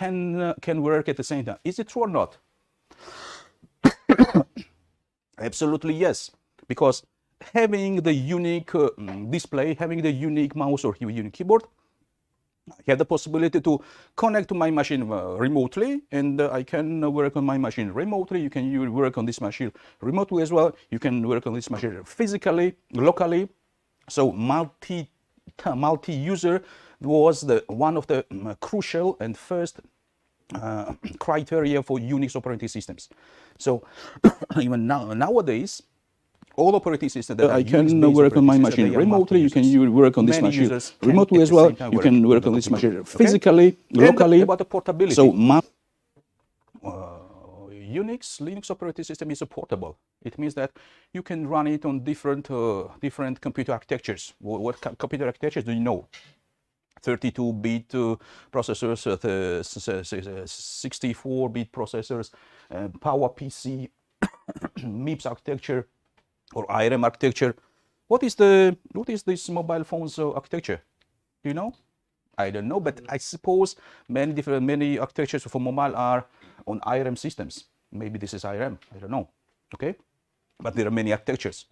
can work at the same time. Is it true or not? Absolutely yes, because having the unique display, having the unique mouse or unique keyboard, I have the possibility to connect to my machine remotely, and I can work on my machine remotely. You can work on this machine remotely as well. You can work on this machine physically, locally. So multi-user was one of the crucial and first criteria for Unix operating systems. So even nowadays, all operating systems that I can work on my machine remotely. You can work on this machine remotely as well. You can work on this machine physically, locally. About the portability. So Linux operating system is portable. It means that you can run it on different computer architectures. What computer architectures do you know? 32-bit processors, 64-bit processors, PowerPC, MIPS architecture, or IRM architecture. What is this mobile phone's architecture? Do you know? I don't know, but I suppose many architectures for mobile are on IRM systems. Maybe this is IRM. I don't know. Okay, but there are many architectures.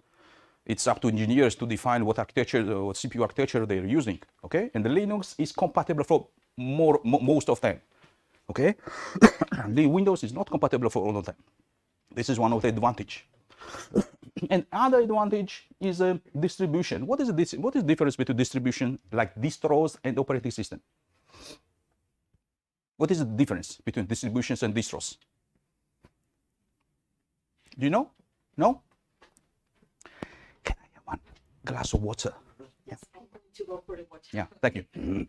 It's up to engineers to define what architecture, what CPU architecture they're using. Okay, and the Linux is compatible for most of them. Okay, the Windows is not compatible for all of them. This is one of the advantage. And other advantage is a distribution. What is the difference between distribution like distros and operating system? What is the difference between distributions and distros? Do you know? No? Can I have one glass of water? Yes, I'm going to go for the water. Yeah, thank you.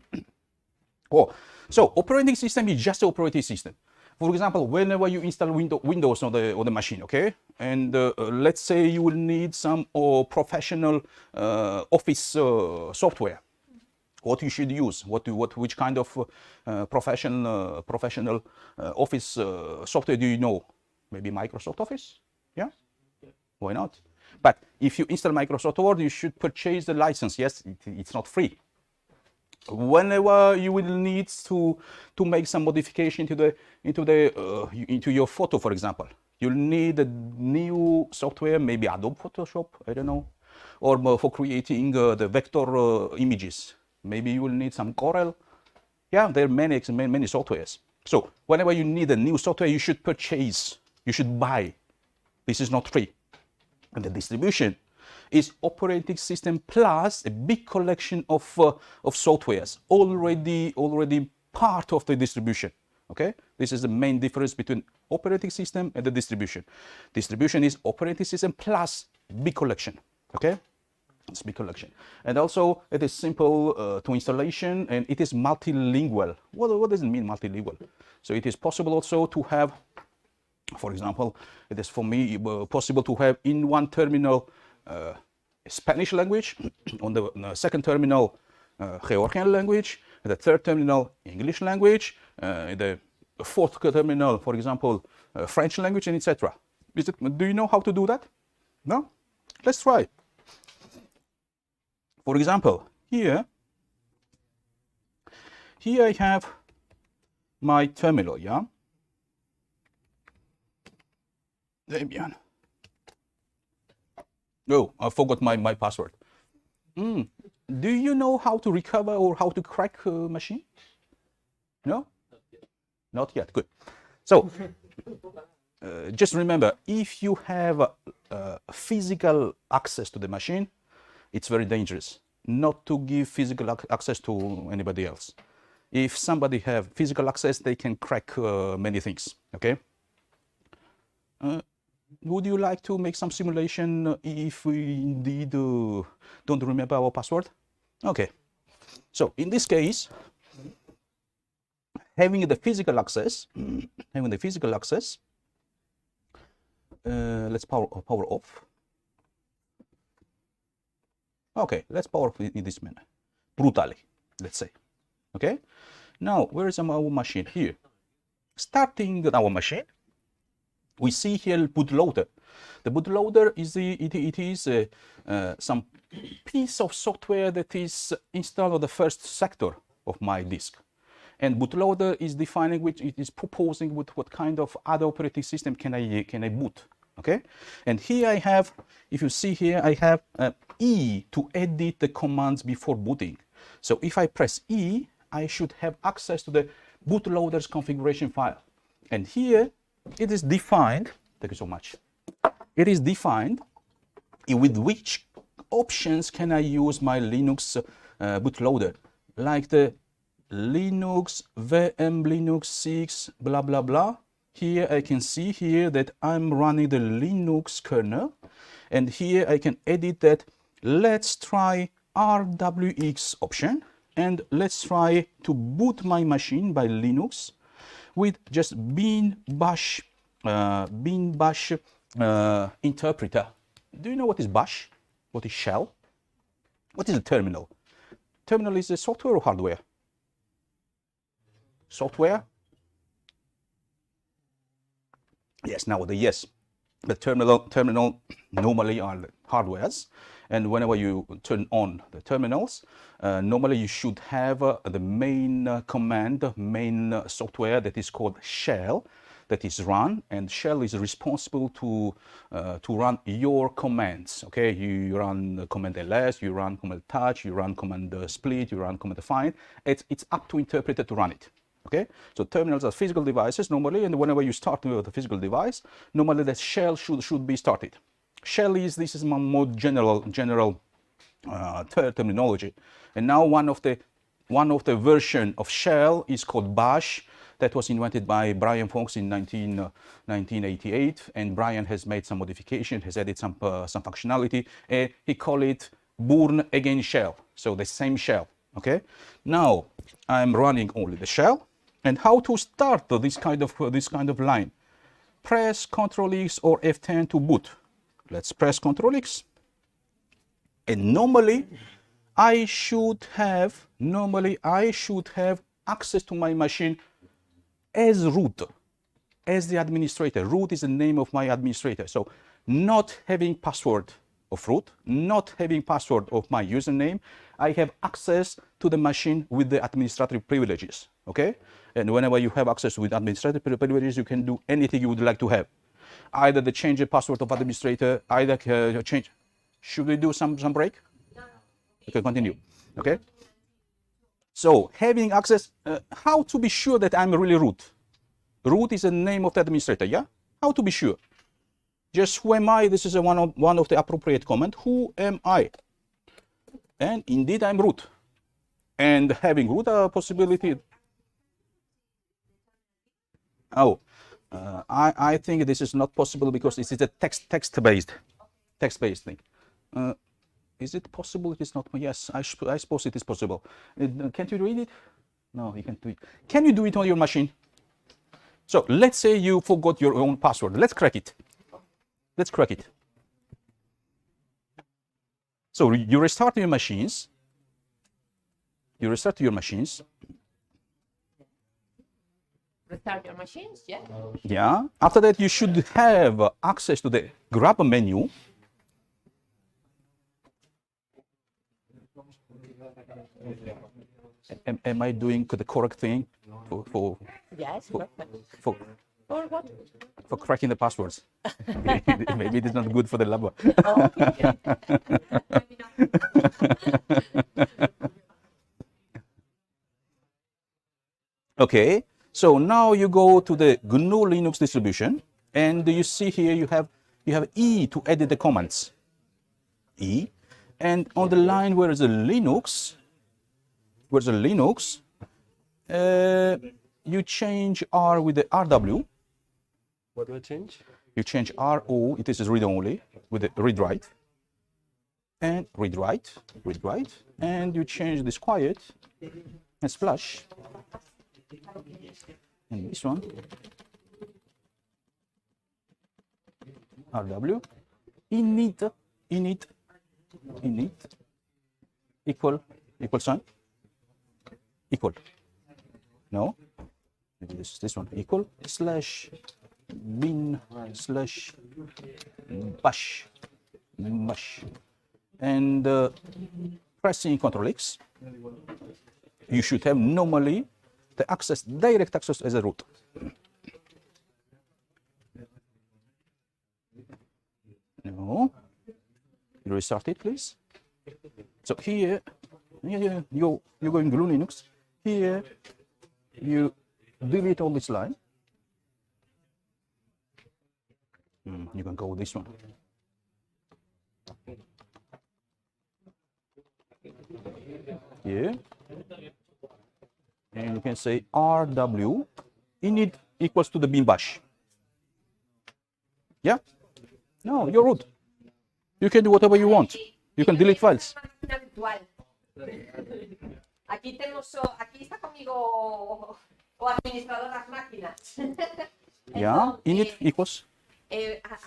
Oh, so operating system is just an operating system. For example, whenever you install Windows on the machine, okay, and let's say you will need some professional office software, what you should use, which kind of professional office software do you know? Maybe Microsoft Office, yeah? Why not? But if you install Microsoft Word, you should purchase the license. Yes, it's not free. Whenever you will need to make some modification into your photo, for example, you'll need a new software, maybe Adobe Photoshop, I don't know, or for creating the vector images. Maybe you will need some Corel. Yeah, there are many softwares. So whenever you need a new software, you should purchase, you should buy. This is not free. And the distribution is operating system plus a big collection of softwares already part of the distribution. Okay, this is the main difference between operating system and the distribution. Distribution is operating system plus big collection. Okay, it's big collection, and also it is simple to installation, and it is multilingual. What does it mean, multilingual? So it is possible also to have, for example, it is for me possible to have in one terminal Spanish language, on the second terminal Georgian language, the third terminal English language, the fourth terminal, for example, French language, and etc. Do you know how to do that? No? Let's try. For example, here I have my terminal, yeah? Debian. Oh, I forgot my password. Do you know how to recover or how to crack a machine? No? Not yet. Good. So, just remember, if you have physical access to the machine, it's very dangerous not to give physical access to anybody else. If somebody have physical access, they can crack many things. Okay? Would you like to make some simulation if we indeed don't remember our password? Okay. So in this case, having the physical access, let's power off. Okay, let's power off in this manner, brutally, let's say. Okay. Now, where is our machine? Here. Starting our machine, we see here bootloader. The bootloader is some piece of software that is installed on the first sector of my disk. And bootloader is defining which it is proposing with what kind of other operating system can I boot. Okay, and here I have, if you see here, I have E to edit the commands before booting. So if I press E, I should have access to the bootloader's configuration file. And here it is defined, thank you so much. It is defined with which options can I use my Linux bootloader, like the Linux, VM, Linux 6, blah, blah, blah. Here I can see here that I'm running the Linux kernel, and here I can edit that. Let's try RWX option, and let's try to boot my machine by Linux with just bin bash interpreter. Do you know what is bash? What is shell? What is a terminal? Terminal is a software or hardware? Software? Yes, nowadays, yes. The terminal normally are hardwares, and whenever you turn on the terminals, normally you should have the main command, main software that is called shell, that is run, and shell is responsible to run your commands. Okay, you run command ls, you run command touch, you run command split, you run command find. It's up to interpreter to run it. Okay, so terminals are physical devices normally, and whenever you start with a physical device, normally the shell should be started. Shell is, this is more general terminology, and now one of the version of shell is called bash, that was invented by Brian Fox in 1988, and Brian has made some modification, has added some functionality, and he called it Bourne Again shell, so the same shell. Okay, now I'm running only the shell. And how to start this kind of line? Press Ctrl X or F10 to boot. Let's press Ctrl X. And normally I should have access to my machine as root, as the administrator. Root is the name of my administrator. So not having password of root, not having password of my username, I have access to the machine with the administrative privileges. Okay, and whenever you have access with administrative privileges, you can do anything you would like to have. Either the change the password of administrator, either change. Should we do some break? Okay, continue. Okay. So having access, how to be sure that I'm really root? Root is the name of the administrator. Yeah. How to be sure? Just who am I? This is one of the appropriate comment. Who am I? And indeed, I'm root. And having root possibility. Oh, I think this is not possible because this is a text-based thing. Is it possible? It is not. Yes, I suppose it is possible. Can't you read it? No, you can't do it. Can you do it on your machine? So let's say you forgot your own password. Let's crack it. Let's crack it. So you restart your machines. Restart your machines, yeah? Yeah. After that, you should have access to the grab menu. Am I doing the correct thing for Yes, perfect. For what? For cracking the passwords? Maybe it is not good for the lover. Oh, okay. Okay, so now you go to the GNU Linux distribution, and you see here you have E to edit the commands. E, and on the line where is a Linux, you change R with the RW. What do I change? You change RO, it is read only with the read write, and read write, and you change this quiet and splash. And this one, RW, init, equal sign, equal. No, maybe this one, equal slash bin slash bash, and pressing Ctrl X. You should have normally the access, direct access as a root. No. Restart it, please. So here, you go in GNU Linux. Here, you delete all this line. You can go with this one. Here, and you can say RW init equals to the bin bash. Yeah? No, your root. You can do whatever you want. You can delete files. Aquí tenemos, aquí está conmigo administrador las máquinas. Yeah, init equals.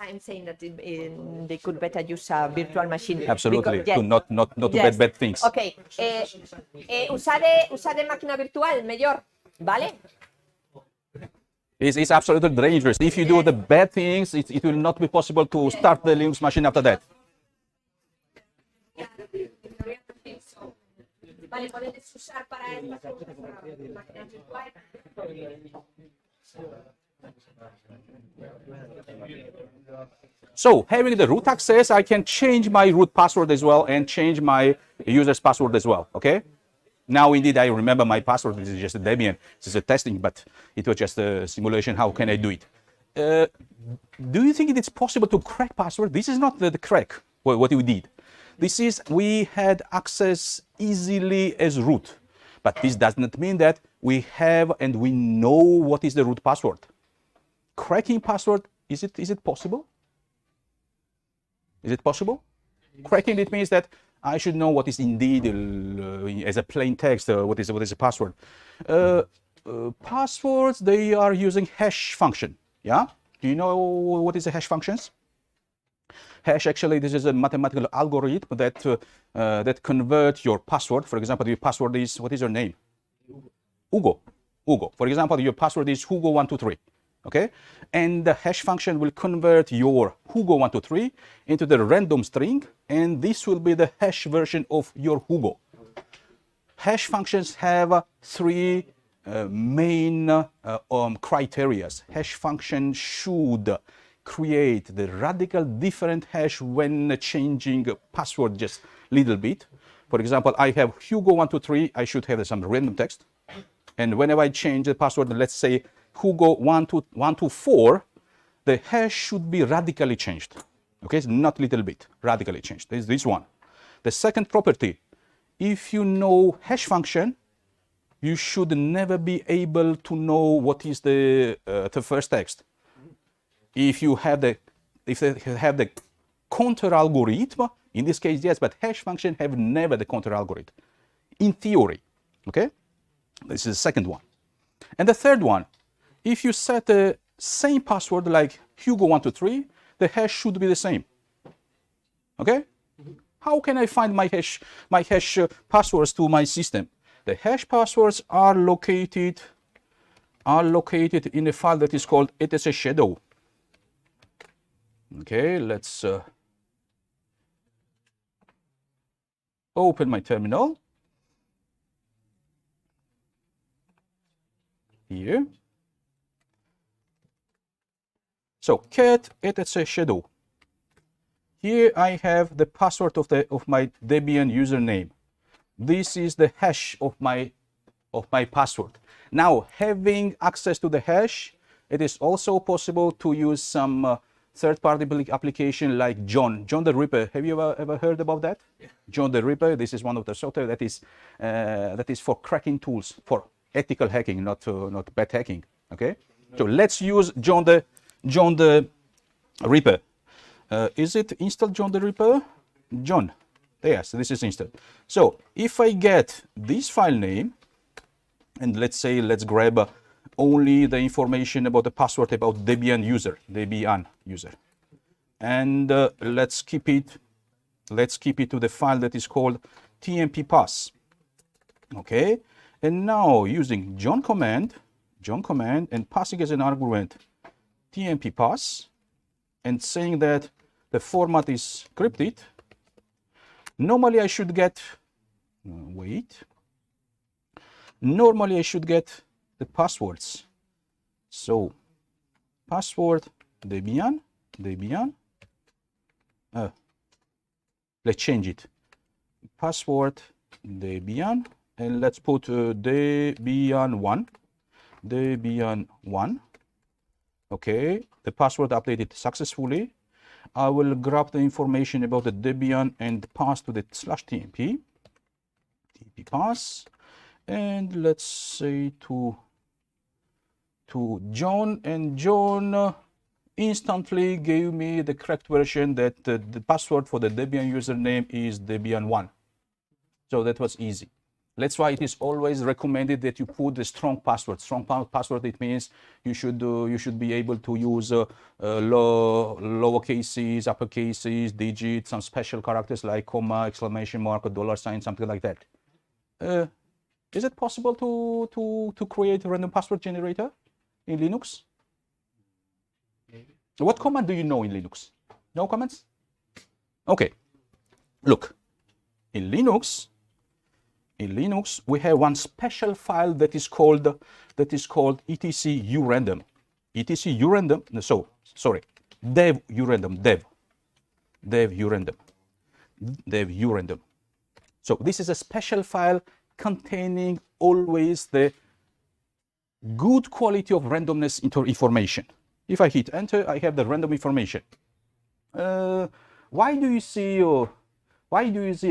I'm saying that they could better use a virtual machine. Absolutely, Because, to not to yes. bad things. Okay. Usare máquina virtual, mejor, ¿vale? It's absolutely dangerous. If you do the bad things, it will not be possible to start the Linux machine after that. Vale, puedes usar para estas cosas máquina virtual. So having the root access, I can change my root password as well and change my user's password as well, okay? Now, indeed, I remember my password. This is just a Debian. This is a testing, but it was just a simulation. How can I do it? Do you think it's possible to crack password? This is not the crack, what we did. This is, we had access easily as root. But this does not mean that we have and we know what is the root password. Cracking password, is it possible? Is it possible? Cracking, it means that I should know what is indeed as a plain text, what is a password. Passwords, they are using hash function. Yeah? Do you know what is a hash functions? Hash, actually, this is a mathematical algorithm that that converts your password. For example, your password is, what is your name? Hugo. Hugo. For example, your password is Hugo123. Okay? And the hash function will convert your Hugo123 into the random string, and this will be the hash version of your Hugo. Hash functions have three main criteria. Hash function should create the radical different hash when changing password just little bit. For example, I have Hugo123, I should have some random text. And whenever I change the password, let's say Hugo124, the hash should be radically changed. Okay, it's not little bit, radically changed. There's this one. The second property, if you know hash function, you should never be able to know what is the first text. If you have the counter algorithm, in this case, yes, but hash function have never the counter algorithm. In theory, okay? This is the second one. And the third one, if you set the same password like Hugo123, the hash should be the same. Okay? How can I find my hash passwords to my system? The hash passwords are located in a file that is called etc_shadow. Okay, let's open my terminal. Here. So cat etc_shadow. Here I have the password of my Debian username. This is the hash of my password. Now, having access to the hash, it is also possible to use some third-party application like John the Ripper. Have you ever heard about that? Yeah. John the Ripper. This is one of the software that is for cracking tools, for ethical hacking, not bad hacking. Okay. So let's use John the Ripper. Is it installed, John the Ripper? John. Yes, this is installed. So if I get this file name, and let's grab only the information about the password about Debian user, and let's keep it to the file that is called tmp pass. Okay, and now using John command and passing as an argument tmp pass and saying that the format is encrypted. Normally I should get Normally I should get the passwords. So password Debian. Let's change it. Password Debian, and let's put Debian1. Debian1. Okay, the password updated successfully. I will grab the information about the Debian and pass to the /tmp. tmp pass, and let's say to John, and John instantly gave me the correct version that the password for the Debian username is Debian1. So that was easy. That's why it is always recommended that you put the strong password. Strong password, it means you should be able to use lower cases, upper cases, digits, some special characters like comma, exclamation mark, or $sign, something like that. Is it possible to create a random password generator in Linux? What command do you know in Linux? No comments? Okay. Look, in Linux, we have one special file that is called etc urandom. etc urandom. So sorry, dev urandom. So this is a special file containing always the good quality of randomness information. If I hit enter, I have the random information. Why do you see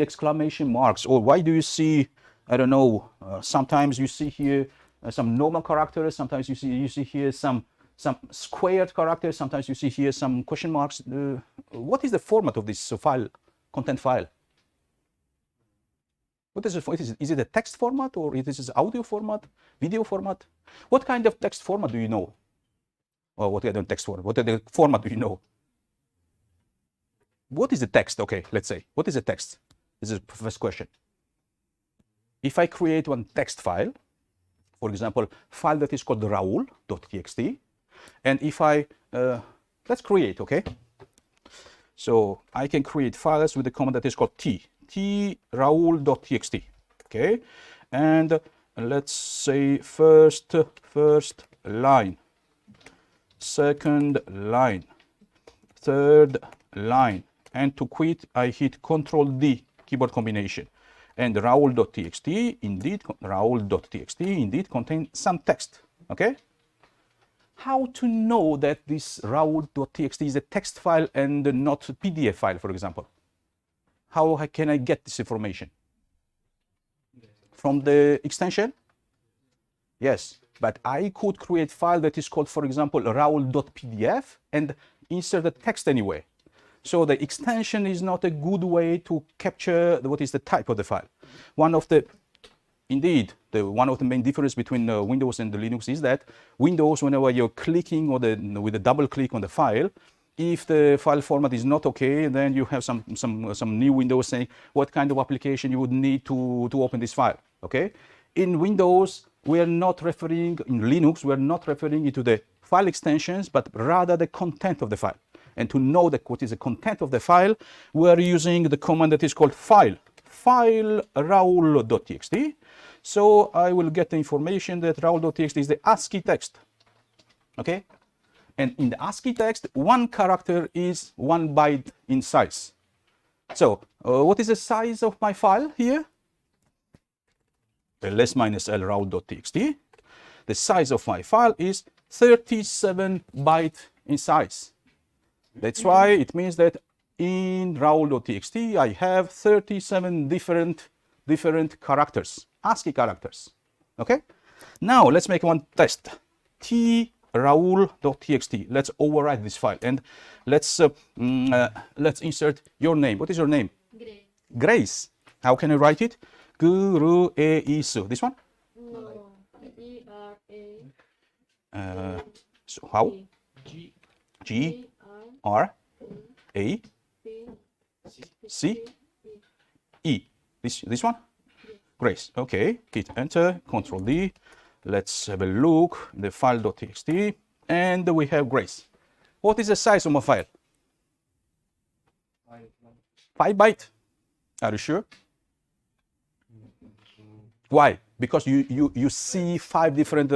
exclamation marks, or why do you see, I don't know, sometimes you see here some normal characters, sometimes you see here some squared characters, sometimes you see here some question marks. What is the format of this file, content file? What is it? Is it a text format, or is it audio format, video format? What kind of text format do you know? Or what kind of text format? What other format do you know? What is the text? Okay, let's say. What is the text? This is the first question. If I create one text file, for example, file that is called raul.txt, and if I, let's create, okay? So I can create files with the command that is called raul.txt, okay? And let's say first line, second line, third line, and to quit I hit Ctrl-D keyboard combination. And raul.txt indeed contains some text, okay? How to know that this raul.txt is a text file and not a PDF file, for example? How can I get this information? From the extension? Yes, but I could create a file that is called, for example, raul.pdf and insert the text anyway. So the extension is not a good way to capture what is the type of the file. One of the main difference between Windows and the Linux is that Windows, whenever you're clicking or with a double click on the file, if the file format is not okay, then you have some new Windows saying what kind of application you would need to open this file. Okay, in Windows we are not referring, in Linux we are not referring to the file extensions, but rather the content of the file. And to know what is the content of the file, we are using the command that is called file raul.txt. So I will get the information that raul.txt is the ASCII text. Okay, and in the ASCII text, one character is 1 byte in size. So what is the size of my file here? ls-l raul.txt. The size of my file is 37 byte in size. That's why it means that in raul.txt I have 37 different characters, ASCII characters. Okay. Now let's make one test. raul.txt. Let's overwrite this file and let's insert your name. What is your name? Grace. Grace. How can I write it? Gru-e-isu. This one? No. E-R-A. So how? G R A C E. This one? Grace. Okay. Hit enter. Control D. Let's have a look. The file.txt, and we have Grace. What is the size of my file? 5 byte. Are you sure? Why? Because you see five different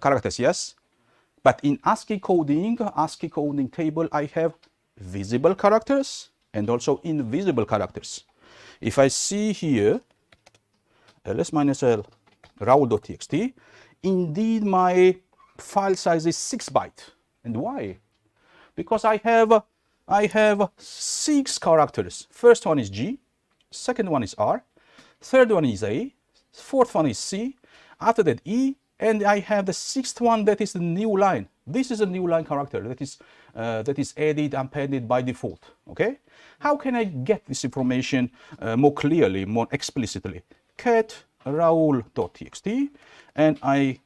characters, yes? But in ASCII coding table, I have visible characters and also invisible characters. If I see here, ls minus l raul.txt, indeed my file size is 6 byte. And why? Because I have 6 characters. First one is G, second one is R, third one is A, fourth one is C, after that E, and I have the 6th one that is the new line. This is a new line character that is added and appended by default. Okay? How can I get this information more clearly, more explicitly? Cat raul.txt, and I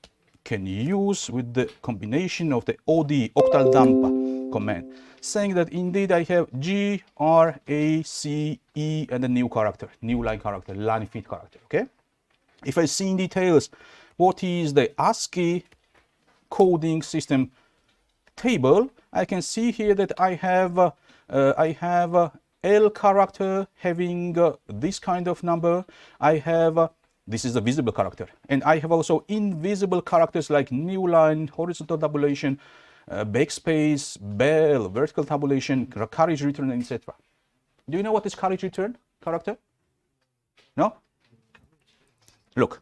can use with the combination of the od octal dump command, saying that indeed I have G, R, A, C, E, and a new character, new line character, line fit character. Okay? If I see in details what is the ASCII coding system table, I can see here that I have L character having this kind of number. I have this is a visible character, and I have also invisible characters like new line, horizontal tabulation, backspace, bell, vertical tabulation, carriage return, etc. Do you know what is carriage return character? No? Look.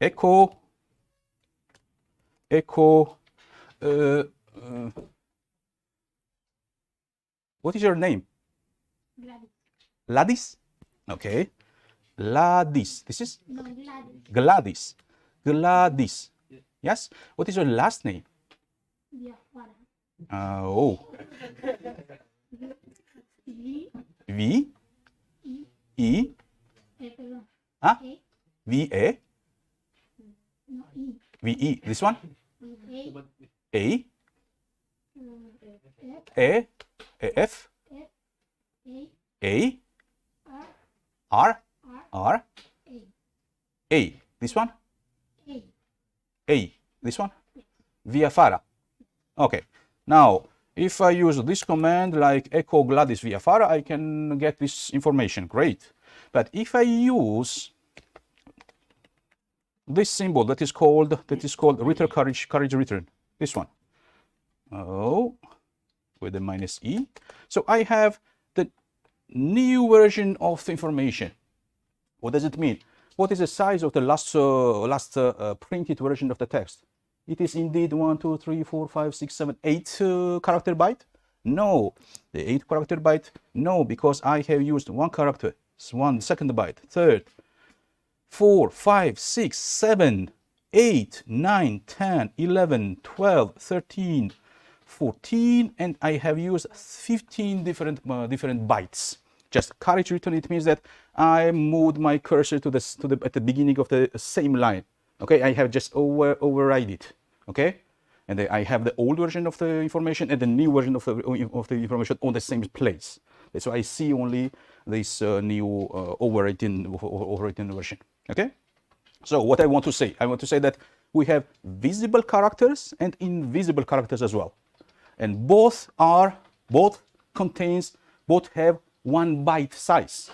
Echo. What is your name? Gladys. Gladys? Okay. Gladys. This is? No, Gladys. Gladys. Gladys. Yes? What is your last name? Biafara. Oh. V. V. E. E. Perdón. Huh? A. V. A. No, E. V. E. This one? A. A. F. A. A. F. F. A. A. R. R. R. A. A. This one? A. A. This one? Viafara. Okay. Now, if I use this command like echo Gladys Viafara, I can get this information. Great. But if I use this symbol that is called return carriage return, this one. Oh, with the minus E. So I have the new version of the information. What does it mean? What is the size of the last printed version of the text? It is indeed 1, 2, 3, 4, 5, 6, 7, 8 character byte? No. The 8 character byte? No, because I have used one character, 1 second byte, third, 4, 5, 6, 7, 8, 9, 10, 11, 12, 13, 14, and I have used 15 different bytes. Just carriage return, it means that I moved my cursor to at the beginning of the same line. Okay, I have just override it. Okay, and I have the old version of the information and the new version of the information on the same place. So I see only this new overwritten version. Okay, so what I want to say that we have visible characters and invisible characters as well, and both have 1 byte size.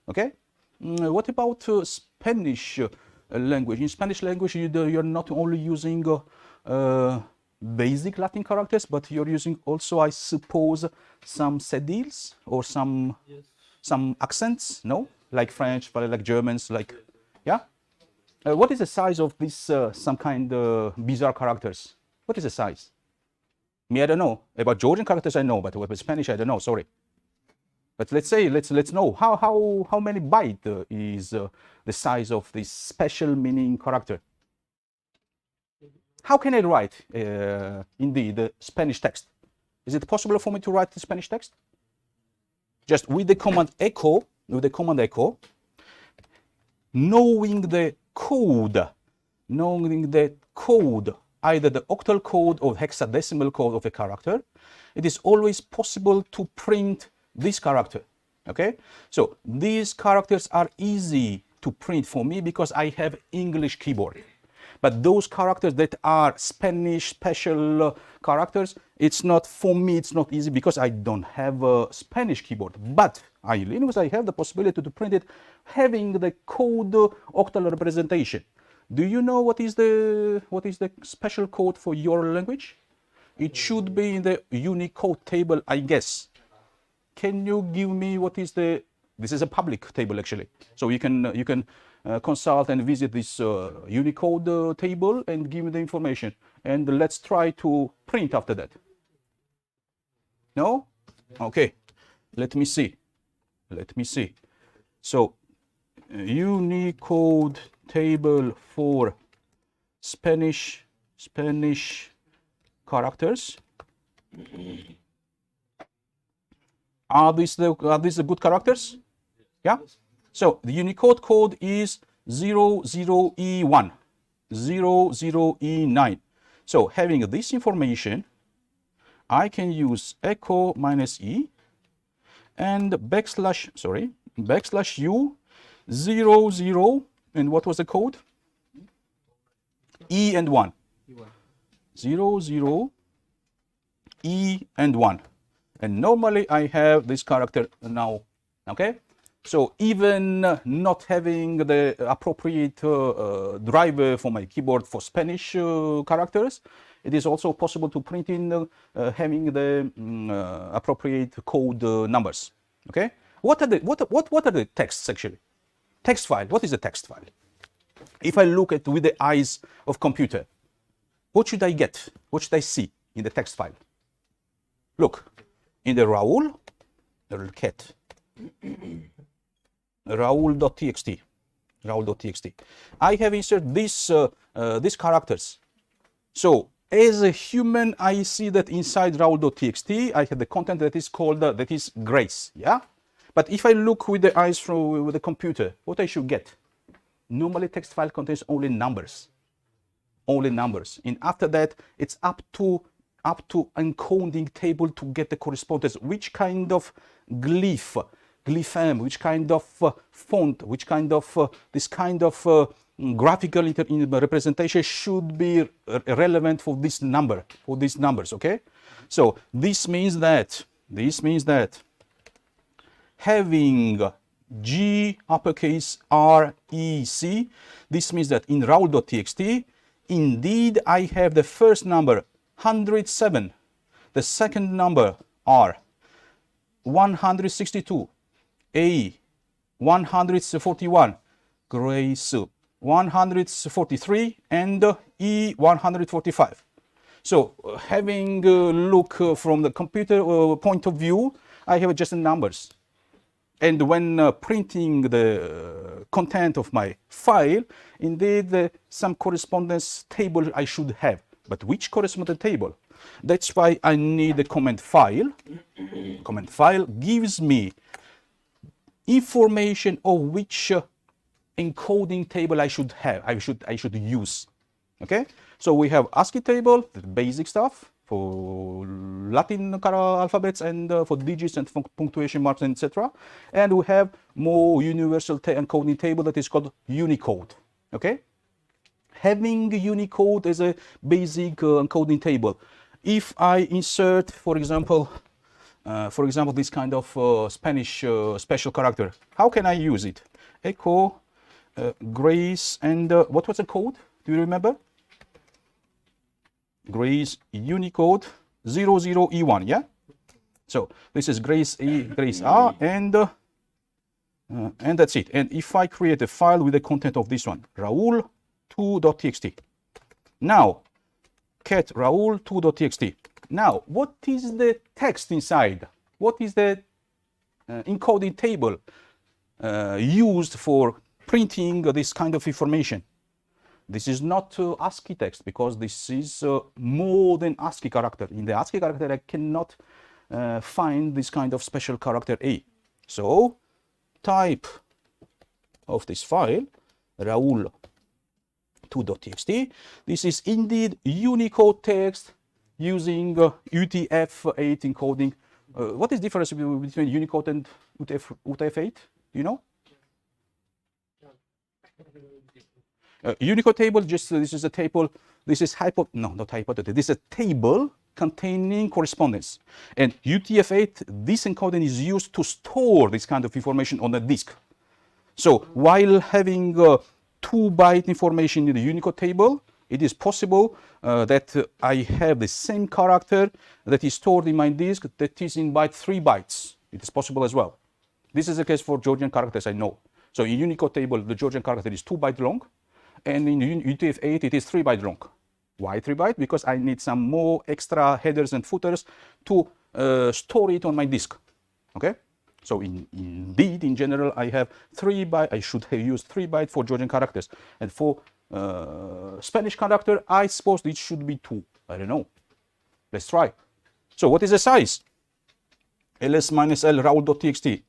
Okay, what about Spanish language? In Spanish language, you're not only using basic Latin characters, but you're using also, I suppose, some cedils or some accents. No, like French, like Germans, like yeah. What is the size of this some kind of bizarre characters? What is the size? Me, I don't know. About Georgian characters, I know, but with Spanish, I don't know. Sorry. But let's know how many byte is the size of this special meaning character. How can I write indeed the Spanish text? Is it possible for me to write the Spanish text? Just with the command echo, knowing the code, either the octal code or hexadecimal code of a character, it is always possible to print this character. Okay, so these characters are easy to print for me because I have English keyboard. But those characters that are Spanish special characters, it's not, for me, it's not easy because I don't have a Spanish keyboard. But I have the possibility to print it having the code octal representation. Do you know what is the special code for your language? It should be in the Unicode table, I guess. Can you give me what is the? This is a public table actually, so you can consult and visit this Unicode table and give me the information. And let's try to print after that. No? Okay. Let me see. Let me see. So Unicode table for Spanish characters. Are these the good characters? Yeah. So the Unicode code is 00E1, 00E9. So having this information, I can use echo minus E and backslash U 00, and what was the code? E and 1. 00 E and 1. And normally I have this character now. Okay. So even not having the appropriate driver for my keyboard for Spanish characters, it is also possible to print in having the appropriate code numbers. Okay. What are the texts actually? Text file. What is a text file? If I look at with the eyes of computer, what should I get? What should I see in the text file? Look, in the Raul, cat. Raul.txt. I have inserted these characters. So as a human, I see that inside Raul.txt, I have the content that is called that is Grace. Yeah. But if I look with the eyes with the computer, what I should get? Normally, text file contains only numbers. Only numbers. And after that, it's up to encoding table to get the correspondence. Which kind of glyph? Glyphem, which kind of font, which kind of this kind of graphical representation should be relevant for this number, for these numbers. Okay, so this means that having G uppercase R E C, this means that in Raul.txt, indeed I have the first number 107, the second number R 162. A 141, Grace 143, and E 145. So having a look from the computer point of view, I have just numbers. And when printing the content of my file, indeed some correspondence table I should have. But which correspondence table? That's why I need a command file. Command file gives me information of which encoding table I should have, I should use. Okay, so we have ASCII table, the basic stuff for Latin alphabets and for digits and punctuation marks, etc. And we have more universal encoding table that is called Unicode. Okay, having Unicode as a basic encoding table. If I insert, for example, this kind of Spanish special character, how can I use it? Echo, Grace, and what was the code? Do you remember? Grace Unicode 00E1, yeah? So this is Grace E, Grace R, and that's it. And if I create a file with the content of this one, Raul2.txt. Now, cat Raul2.txt. Now, what is the text inside? What is the encoding table used for printing this kind of information? This is not ASCII text because this is more than ASCII character. In the ASCII character, I cannot find this kind of special character A. So, type of this file, Raul2.txt. This is indeed Unicode text using UTF-8 encoding. What is the difference between Unicode and UTF-8? Do you know? Unicode table, just this is a table, this is not hypothesis, this is a table containing correspondence. And UTF-8, this encoding is used to store this kind of information on the disk. So while having 2-byte information in the Unicode table, it is possible that I have the same character that is stored in my disk that is in byte 3 bytes. It is possible as well. This is the case for Georgian characters, I know. So in Unicode table, the Georgian character is 2 byte long, and in UTF-8, it is 3 byte long. Why 3 byte? Because I need some more extra headers and footers to store it on my disk. Okay? So indeed, in general, I have 3 byte. I should have used 3 byte for Georgian characters, and for Spanish character, I suppose it should be 2. I don't know. Let's try. So what is the size? ls minus l raul.txt.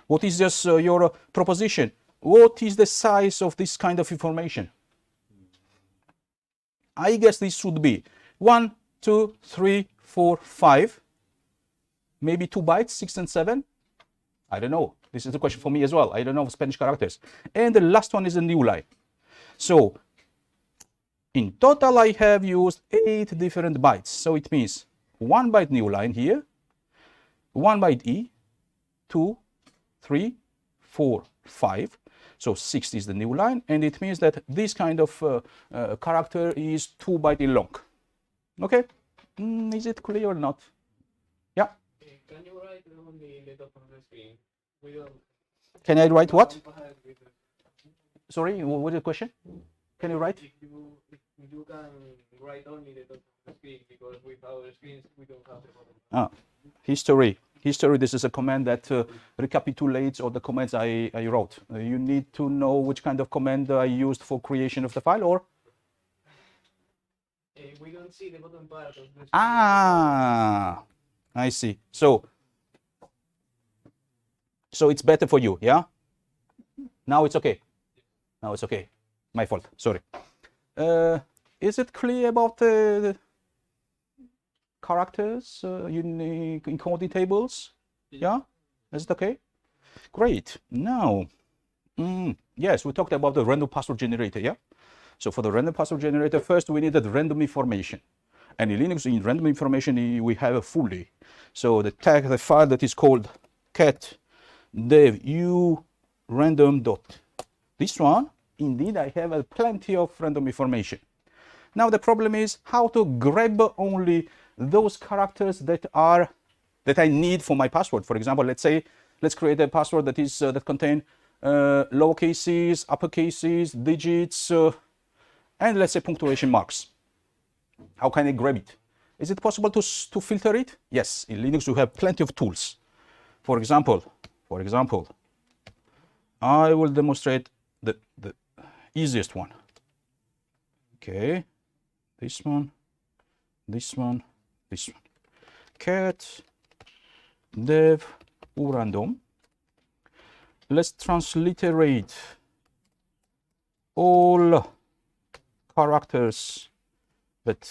What is just your proposition? What is the size of this kind of information? I guess this should be 1, 2, 3, 4, 5, maybe 2 bytes, 6 and 7. I don't know. This is a question for me as well. I don't know Spanish characters. And the last one is a new line. So in total, I have used 8 different bytes. So it means 1 byte new line here, 1 byte E, 2, 3, 4, 5. So 6 is the new line, and it means that this kind of character is 2 byte long. Okay? Is it clear or not? Yeah? Can you write only the top of the screen? We don't Can I write what? jump ahead with the- Sorry, what is the question? Can you write? If you can write only the top of the screen, because with our screens we don't have the bottom. History. History, this is a command that recapitulates all the commands I wrote. You need to know which kind of command I used for creation of the file, or? We don't see the bottom part of the screen. Ah, I see. So it's better for you, yeah? Now it's okay. Now it's okay. My fault, sorry. Is it clear about the characters, unique encoding tables? Yeah? Is it okay? Great. Now, yes, we talked about the random password generator, yeah? So for the random password generator, first we needed random information. And in Linux, in random information, we have a fully. So the file that is called cat dev u random dot. This one, indeed, I have plenty of random information. Now the problem is how to grab only those characters that I need for my password. For example, let's create a password that is that contain lowercases, uppercases, digits, and let's say punctuation marks. How can I grab it? Is it possible to filter it? Yes, in Linux you have plenty of tools. For example, I will demonstrate the easiest one. Okay, this one. Cat dev urandom. Let's transliterate all characters that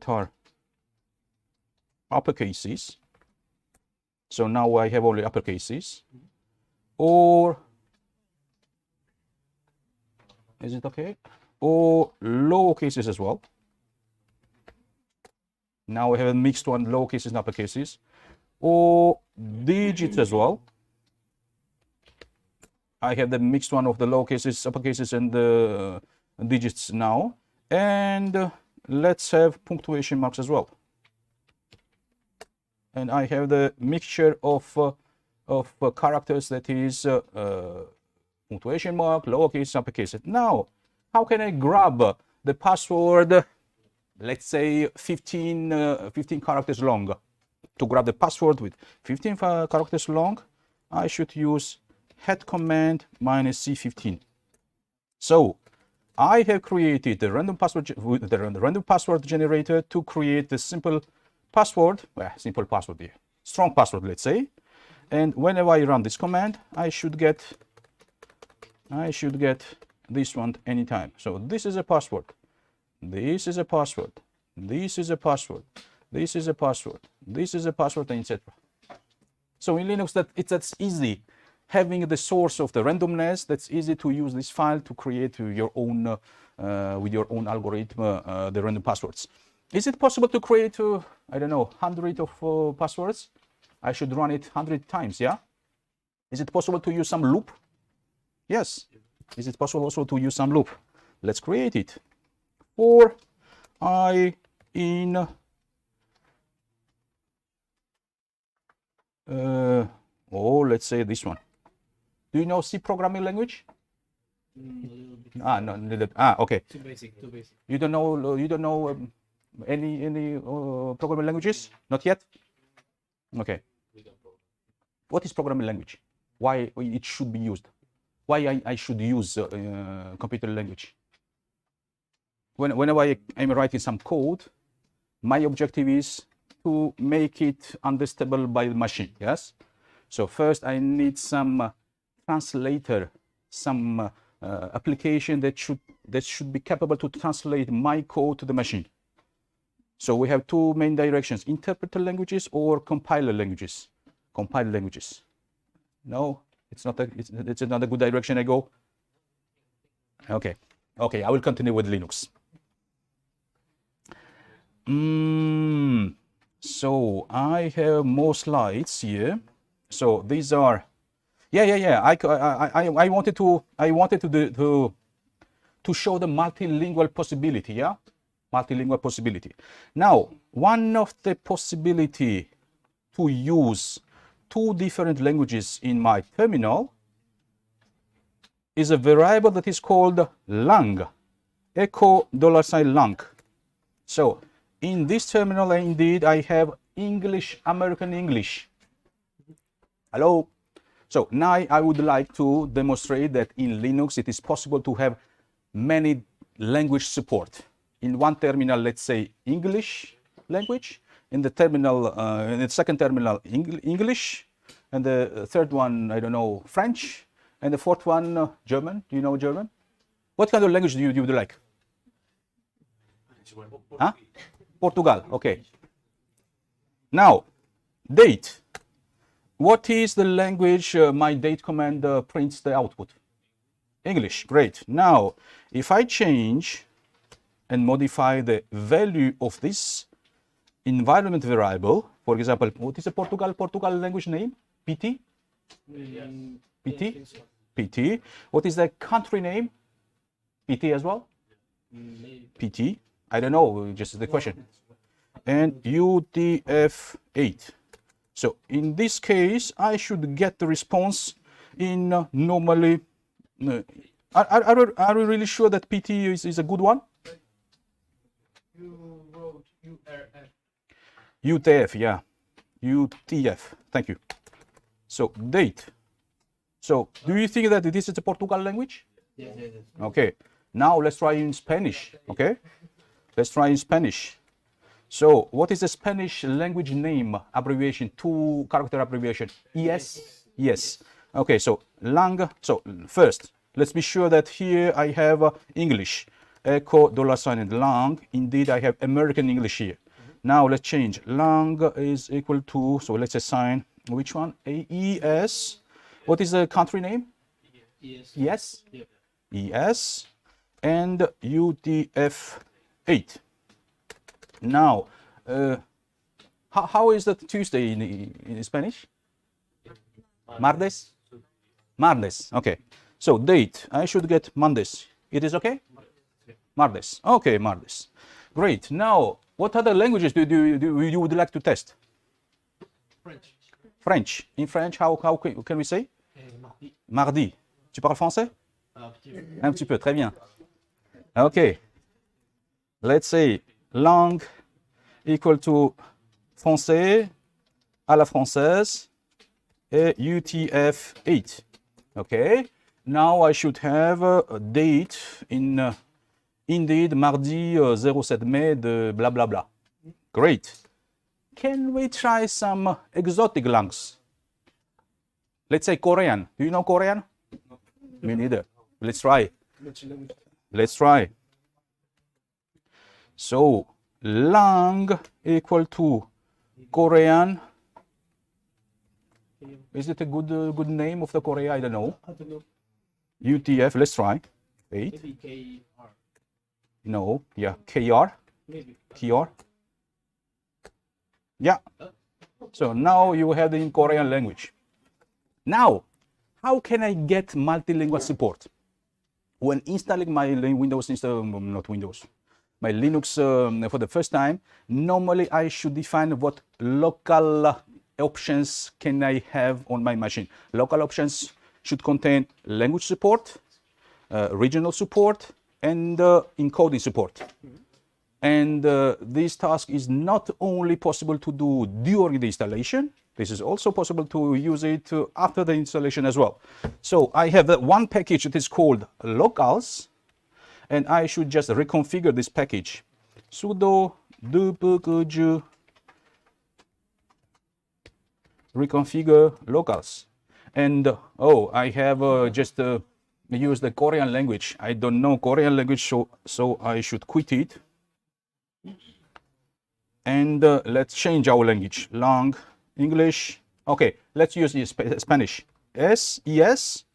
are uppercases. So now I have only uppercases. Or is it okay? Or lowercases as well. Now I have a mixed one, lowercases and uppercases. Or digits as well. I have the mixed one of the lowercases, uppercases, and the digits now. And let's have punctuation marks as well. And I have the mixture of characters that is punctuation mark, lowercase, uppercase. Now, how can I grab the password, let's say 15 characters long? To grab the password with 15 characters long, I should use head command minus C15. So I have created the random password generator to create the simple password, strong password, let's say. And whenever I run this command, I should get this one anytime. So this is a password. This is a password. This is a password. This is a password. This is a password, etc. So in Linux, that's easy having the source of the randomness, that's easy to use this file to create your own, with your own algorithm, the random passwords. Is it possible to create, I don't know, 100 of passwords? I should run it 100 times, yeah? Is it possible to use some loop? Yes. Is it possible also to use some loop? Let's create it. For I in let's say this one. Do you know C programming language? No, okay. Too basic. You don't know any programming languages? Not yet? Okay. What is programming language? Why it should be used? Why I should use computer language? Whenever I'm writing some code, my objective is to make it understandable by the machine, yes? So first I need some translator, some application that should be capable to translate my code to the machine. So we have two main directions: interpreter languages or compiler languages. Compiler languages. No, it's not a good direction I go. Okay, I will continue with Linux. So I have more slides here. So these are, I wanted to show the multilingual possibility, yeah, multilingual possibility. Now, one of the possibility to use two different languages in my terminal is a variable that is called lang, echo $lang. So in this terminal, indeed, I have English, American English. Hello. So now I would like to demonstrate that in Linux it is possible to have many language support. In one terminal, let's say English language. In the terminal, in the second terminal, English, and the third one, I don't know, French, and the fourth one, German. Do you know German? What kind of language do you like? Huh? Portugal. Okay. Now, date. What is the language my date command prints the output? English. Great. Now, if I change and modify the value of this environment variable, for example, what is the Portugal language name? PT? PT? PT. What is the country name? PT as well? PT. I don't know, just the question. And UTF-8. So in this case, I should get the response in normally. Are we really sure that PT is a good one? You wrote URF. UTF, yeah. UTF. Thank you. So date. So do you think that this is a Portugal language? Yes. Okay. Now let's try in Spanish. Okay. Let's try in Spanish. So what is the Spanish language name abbreviation? 2-character abbreviation. Yes. Yes. Okay. So lang. So first, let's be sure that here I have English. Echo $sign and lang. Indeed, I have American English here. Now let's change. Lang is equal to, so let's assign which one? AES. What is the country name? Yes. Yes. Yep. ES and UTF-8. Now, how is that Tuesday in Spanish? Martes? Martes. Okay. So date, I should get Mondays. It is okay? Martes. Okay, Martes. Great. Now, what other languages do you would like to test? French. French. In French, how can we say? Mardi. Mardi. Tu parles français? Petit peu. Un petit peu, très bien. Okay. Let's say langue equal to français à la française et UTF-8. Okay. Now I should have a date in indeed mardi 07 mai de blah blah blah. Great. Can we try some exotic languages? Let's say Korean. Do you know Korean? No. Me neither. Let's try. Let's try. So, lang equal to Korean Is it a good name of the Korea? I don't know. I don't know. UTF. Let's try. 8. Maybe KR. No. Yeah. KR. Maybe. KR. Yeah. So now you have the in Korean language. Now, how can I get multilingual support? When installing my Windows, not Windows, my Linux for the first time, normally I should define what local options can I have on my machine. Local options should contain language support, regional support, and encoding support. And this task is not only possible to do during the installation, this is also possible to use it after the installation as well. So I have one package that is called locals, and I should just reconfigure this package. Sudo dpkg reconfigure locals. And I have just used the Korean language. I don't know Korean language, so I should quit it. And let's change our language. Long English. Okay, let's use Spanish. SES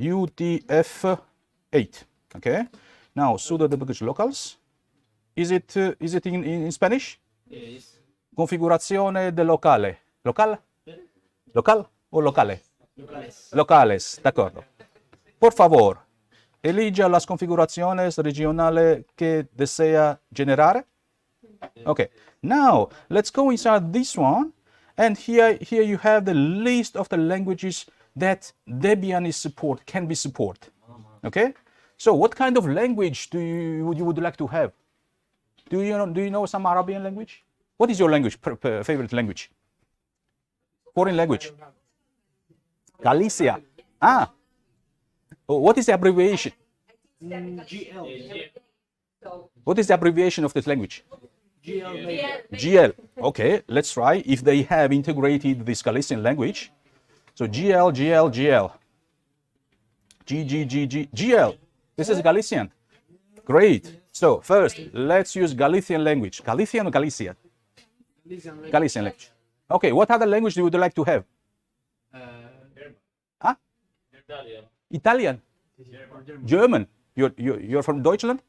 UTF-8. Okay. Now sudo dpkg locals. Is it in Spanish? Yes. Configurazione del locale. Local? Local o locale? Locales. Locales, d'accordo. Por favor, elija las configuraciones regionales que desea generar. Okay, now let's go inside this one, and here you have the list of the languages that Debian can be support. Okay, so what kind of language you would like to have? Do you know some Arabian language? What is your language, favorite language? Foreign language? Galicia. Ah. Oh, what is the abbreviation? GL. What is the abbreviation of this language? GL. maybe. GL. Okay, let's try if they have integrated this Galician language. So GL. GL. This is Galician. Great. So first, let's use Galician language. Galician or Galicia? Galician language. Okay, what other language do you would like to have? Huh? Italian. German. You're from Deutschland?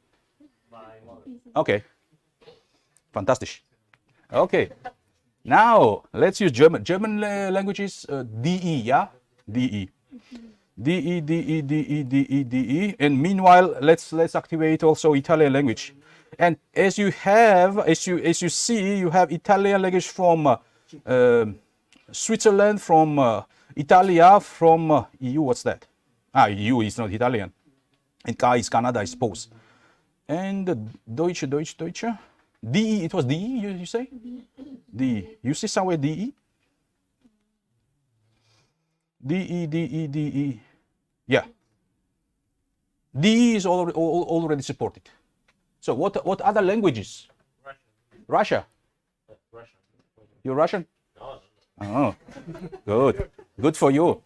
Okay. Fantastic. Okay. Now let's use German. German language is DE, yeah? DE. DE. And meanwhile, let's activate also Italian language. And as you see, you have Italian language from Switzerland, from Italia, from EU. What's that? EU is not Italian. And K is Canada, I suppose. And Deutsche. DE, it was DE, you say? DE. You see somewhere DE? DE. Yeah. DE is already supported. So what other languages? Russia. You're Russian? Oh, good for you.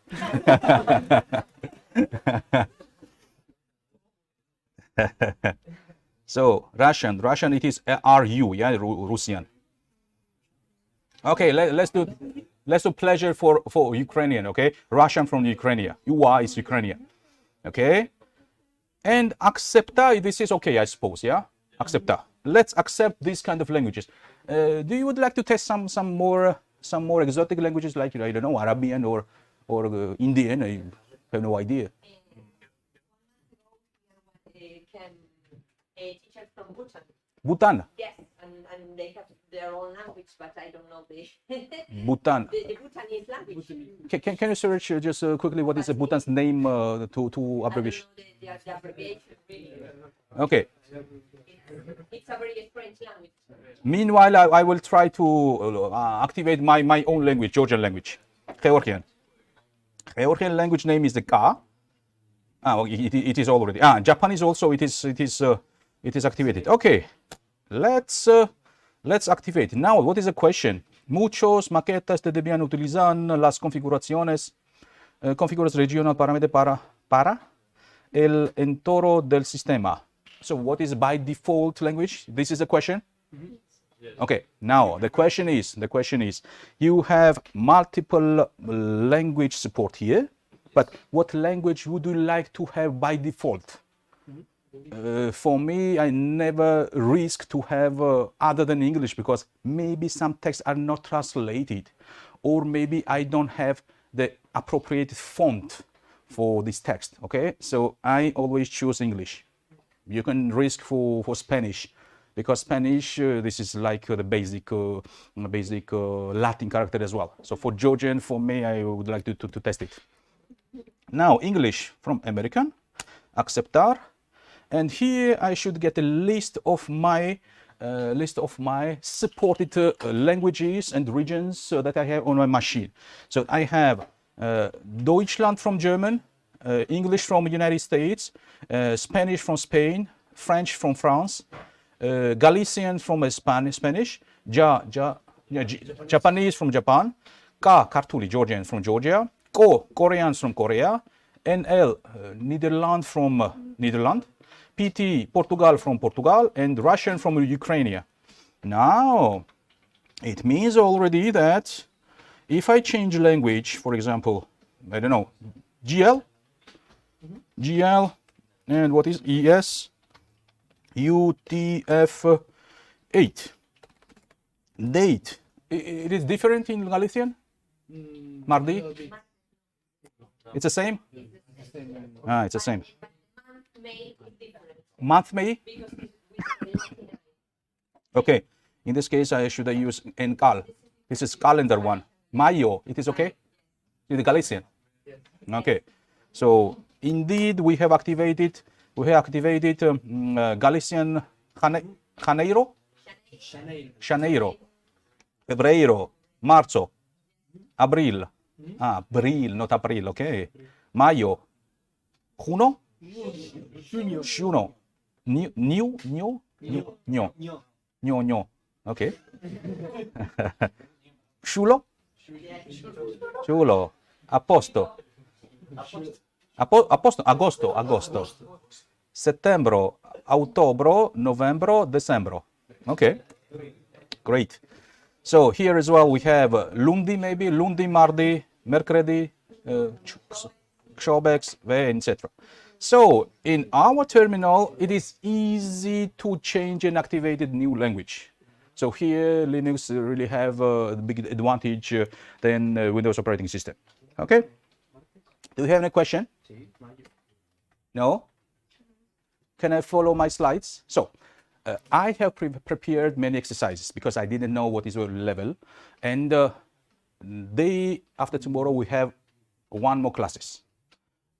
So Russian, it is RU, yeah, Russian. Okay, let's do pleasure for Ukrainian, okay? Russian from Ukraine. UI is Ukrainian, okay? And accepta, this is okay, I suppose, yeah? Accepta. Let's accept these kind of languages. Do you would like to test some more exotic languages like, I don't know, Arabian or Indian? I have no idea. Teachers from Bhutan. Bhutan. Yes, and they have their own language, but I don't know the Bhutan. the Bhutanese language. Can you search just quickly what is the Bhutan's name to abbreviation? I don't know the abbreviation really. Okay. It's a very strange language. Meanwhile, I will try to activate my own language, Georgian language, Georgian. Georgian language name is the Ka. It is already. Japanese also. It is activated. Okay, let's activate. Now, what is the question? Muchos maquetas de Debian utilizan las configuraciones regional parámetro para el entorno del sistema. So, what is by default language? This is the question. Okay, now the question is, you have multiple language support here, but what language would you like to have by default? For me, I never risk to have other than English, because maybe some texts are not translated, or maybe I don't have the appropriate font for this text. Okay, so I always choose English. You can risk for Spanish, because Spanish, this is like the basic Latin character as well. So for Georgian, for me, I would like to test it. Now, English from American, acceptar, and here I should get a list of my supported languages and regions that I have on my machine. So I have Deutschland from German, English from United States, Spanish from Spain, French from France, Galician from Spanish, Japanese from Japan, Kartuli, Georgian from Georgia, Koreans from Korea, NL, Netherlands from Netherlands, PT, Portugal from Portugal, and Russian from Ukraine. Now, it means already that if I change language, for example, I don't know, GL, and what is ES, UTF-8, date, it is different in Galician? Mardi? It's the same? It's the same. Month May? Okay, in this case, I should use Encal. This is calendar one. Mayo, it is okay? In the Galician? Okay, so indeed we have activated Galician Janeiro, Febrero, Marzo, Abril, Abril, not April, okay, Mayo, Juno, New, okay, Chulo, Agosto, Settembre, Ottobro, November, December. Okay, great. So here as well we have Lundi, maybe Lundi, Mardi, Mercredi, Xobex, etc. So in our terminal, it is easy to change and activate a new language. So here Linux really have a big advantage than Windows operating system. Okay. Do you have any question? No? Can I follow my slides? So I have prepared many exercises because I didn't know what is your level. And day after tomorrow, we have one more classes.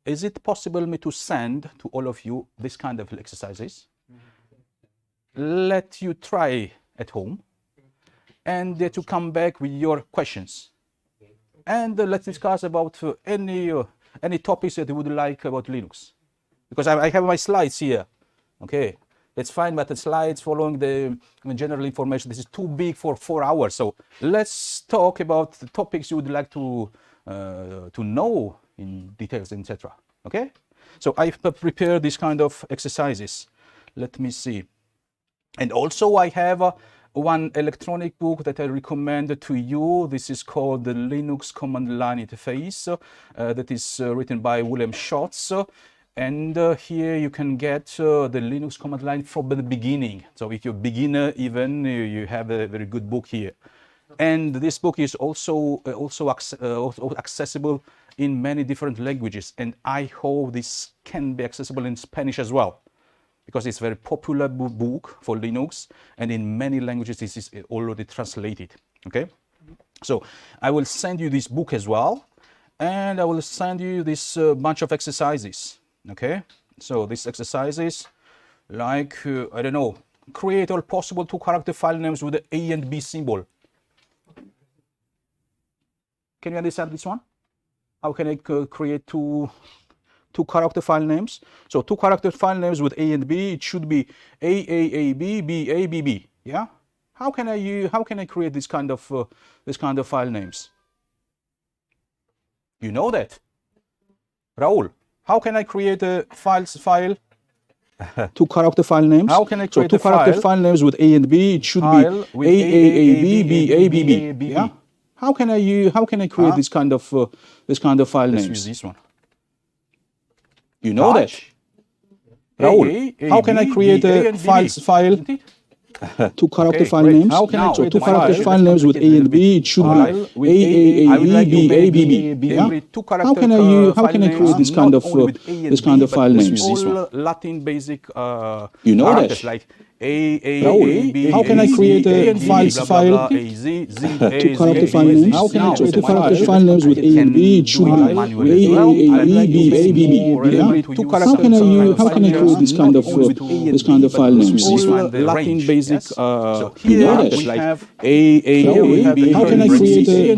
Is it possible me to send to all of you this kind of exercises? Let you try at home and to come back with your questions. And let's discuss about any topics that you would like about Linux. Because I have my slides here. Okay, it's fine, but the slides following the general information, this is too big for 4 hours. So let's talk about the topics you would like to know in details, etc. Okay, so I've prepared this kind of exercises. Let me see. And also I have one electronic book that I recommend to you. This is called the Linux Command Line Interface. That is written by William Schotz. And here you can get the Linux command line from the beginning. So if you're a beginner even, you have a very good book here. And this book is also accessible in many different languages. And I hope this can be accessible in Spanish as well, because it's a very popular book for Linux, and in many languages this is already translated. Okay, so I will send you this book as well, and I will send you this bunch of exercises. Okay, so these exercises, like I don't know, create all possible 2-character file names with the A and B symbol. Can you understand this one? How can I create two character file names? So 2-character file names with A and B, it should be AAAB, BABB. Yeah. How can I create this kind of file names? You know that, Raul. How can I create a file two character file names. How can I So create two a character file? file names with A and B. It should File be with AAAB. Yeah. How can I create Huh? this kind of file Let's use names? this one. You know that. Touch. Raoul, how can I create a file? Isn't it? Two character Okay, file great. names. How can I So create two a file? character file Let's names with complicate A and B. It should File be with I would like to make AAAB. Yeah. every two character How can I create this kind of file names? all Latin basic You know characters that. like A, Raoul, B, how can I create a file? A, Z, Z, Two character file names. How can I create two character file names with A and B? It should be AAAB. Yeah. Two How can I create this kind of file names? This one, the Latin range, basic. yes. So You here know that. we have AAAB. How can I create a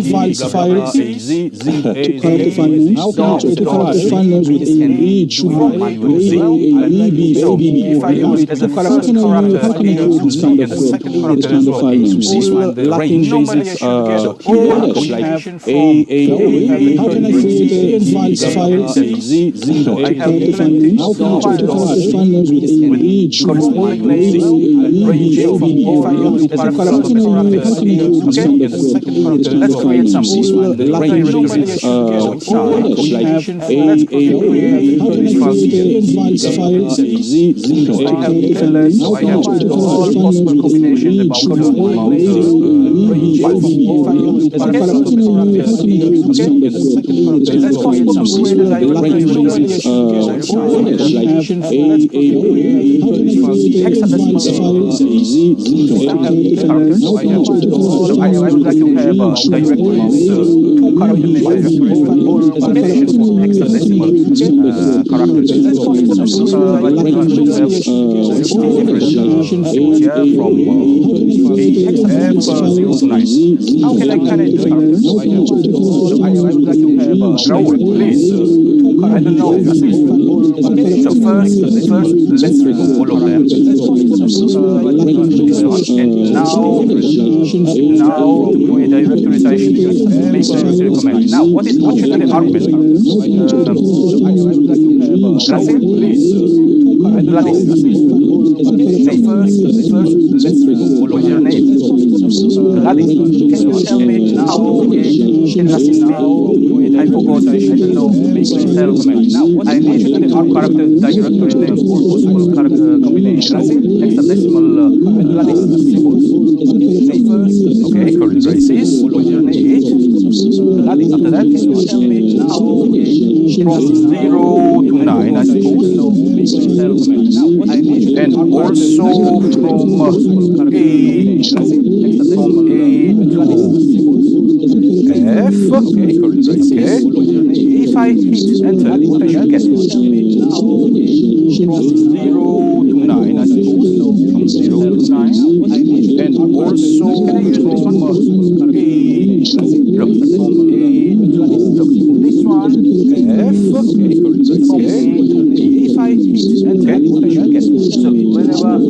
file? Z, Z, Two character file names. How can I create two character file names with A and B? It should be if I use as a AAAB. first character How can I create this kind of second character as well, file names? this one, the Latin range. Normally I basic. should get You all know that. combination from AAAB. How can I create a file? Z, Z, Two I have character file names. How can I create two character file names with A and B? It should be corresponding names ranging from if I use as a first character, let's create some Latin basic. combination from let's create I have all possible combinations about I would like to have directories, two character directories with all combinations of hexadecimal characters. How can I do characters? I would like to have Raoul, please. I don't know. So first, let's remove all of them. And now with directories I should use make directory command. Now what should be the argument? Rasim, please. Gladys. Say first, let's remove all of your name. Gladys, can you tell me now? Can assist me? I forgot. I don't know. Make cell command. Now I mentioned the character directory names or possible character combinations. Hexadecimal Gladys symbols. Say first. Okay, curly braces. What's your name? Gladys. After that, can you tell me now? From 0 to 9, I suppose. And also from A to F. Okay, if I hit enter, what I should get? From 0 to 9, I suppose. From 0 to 9. And also can I use this one? Look, this one F. If I hit enter, what I should get? So whenever I'm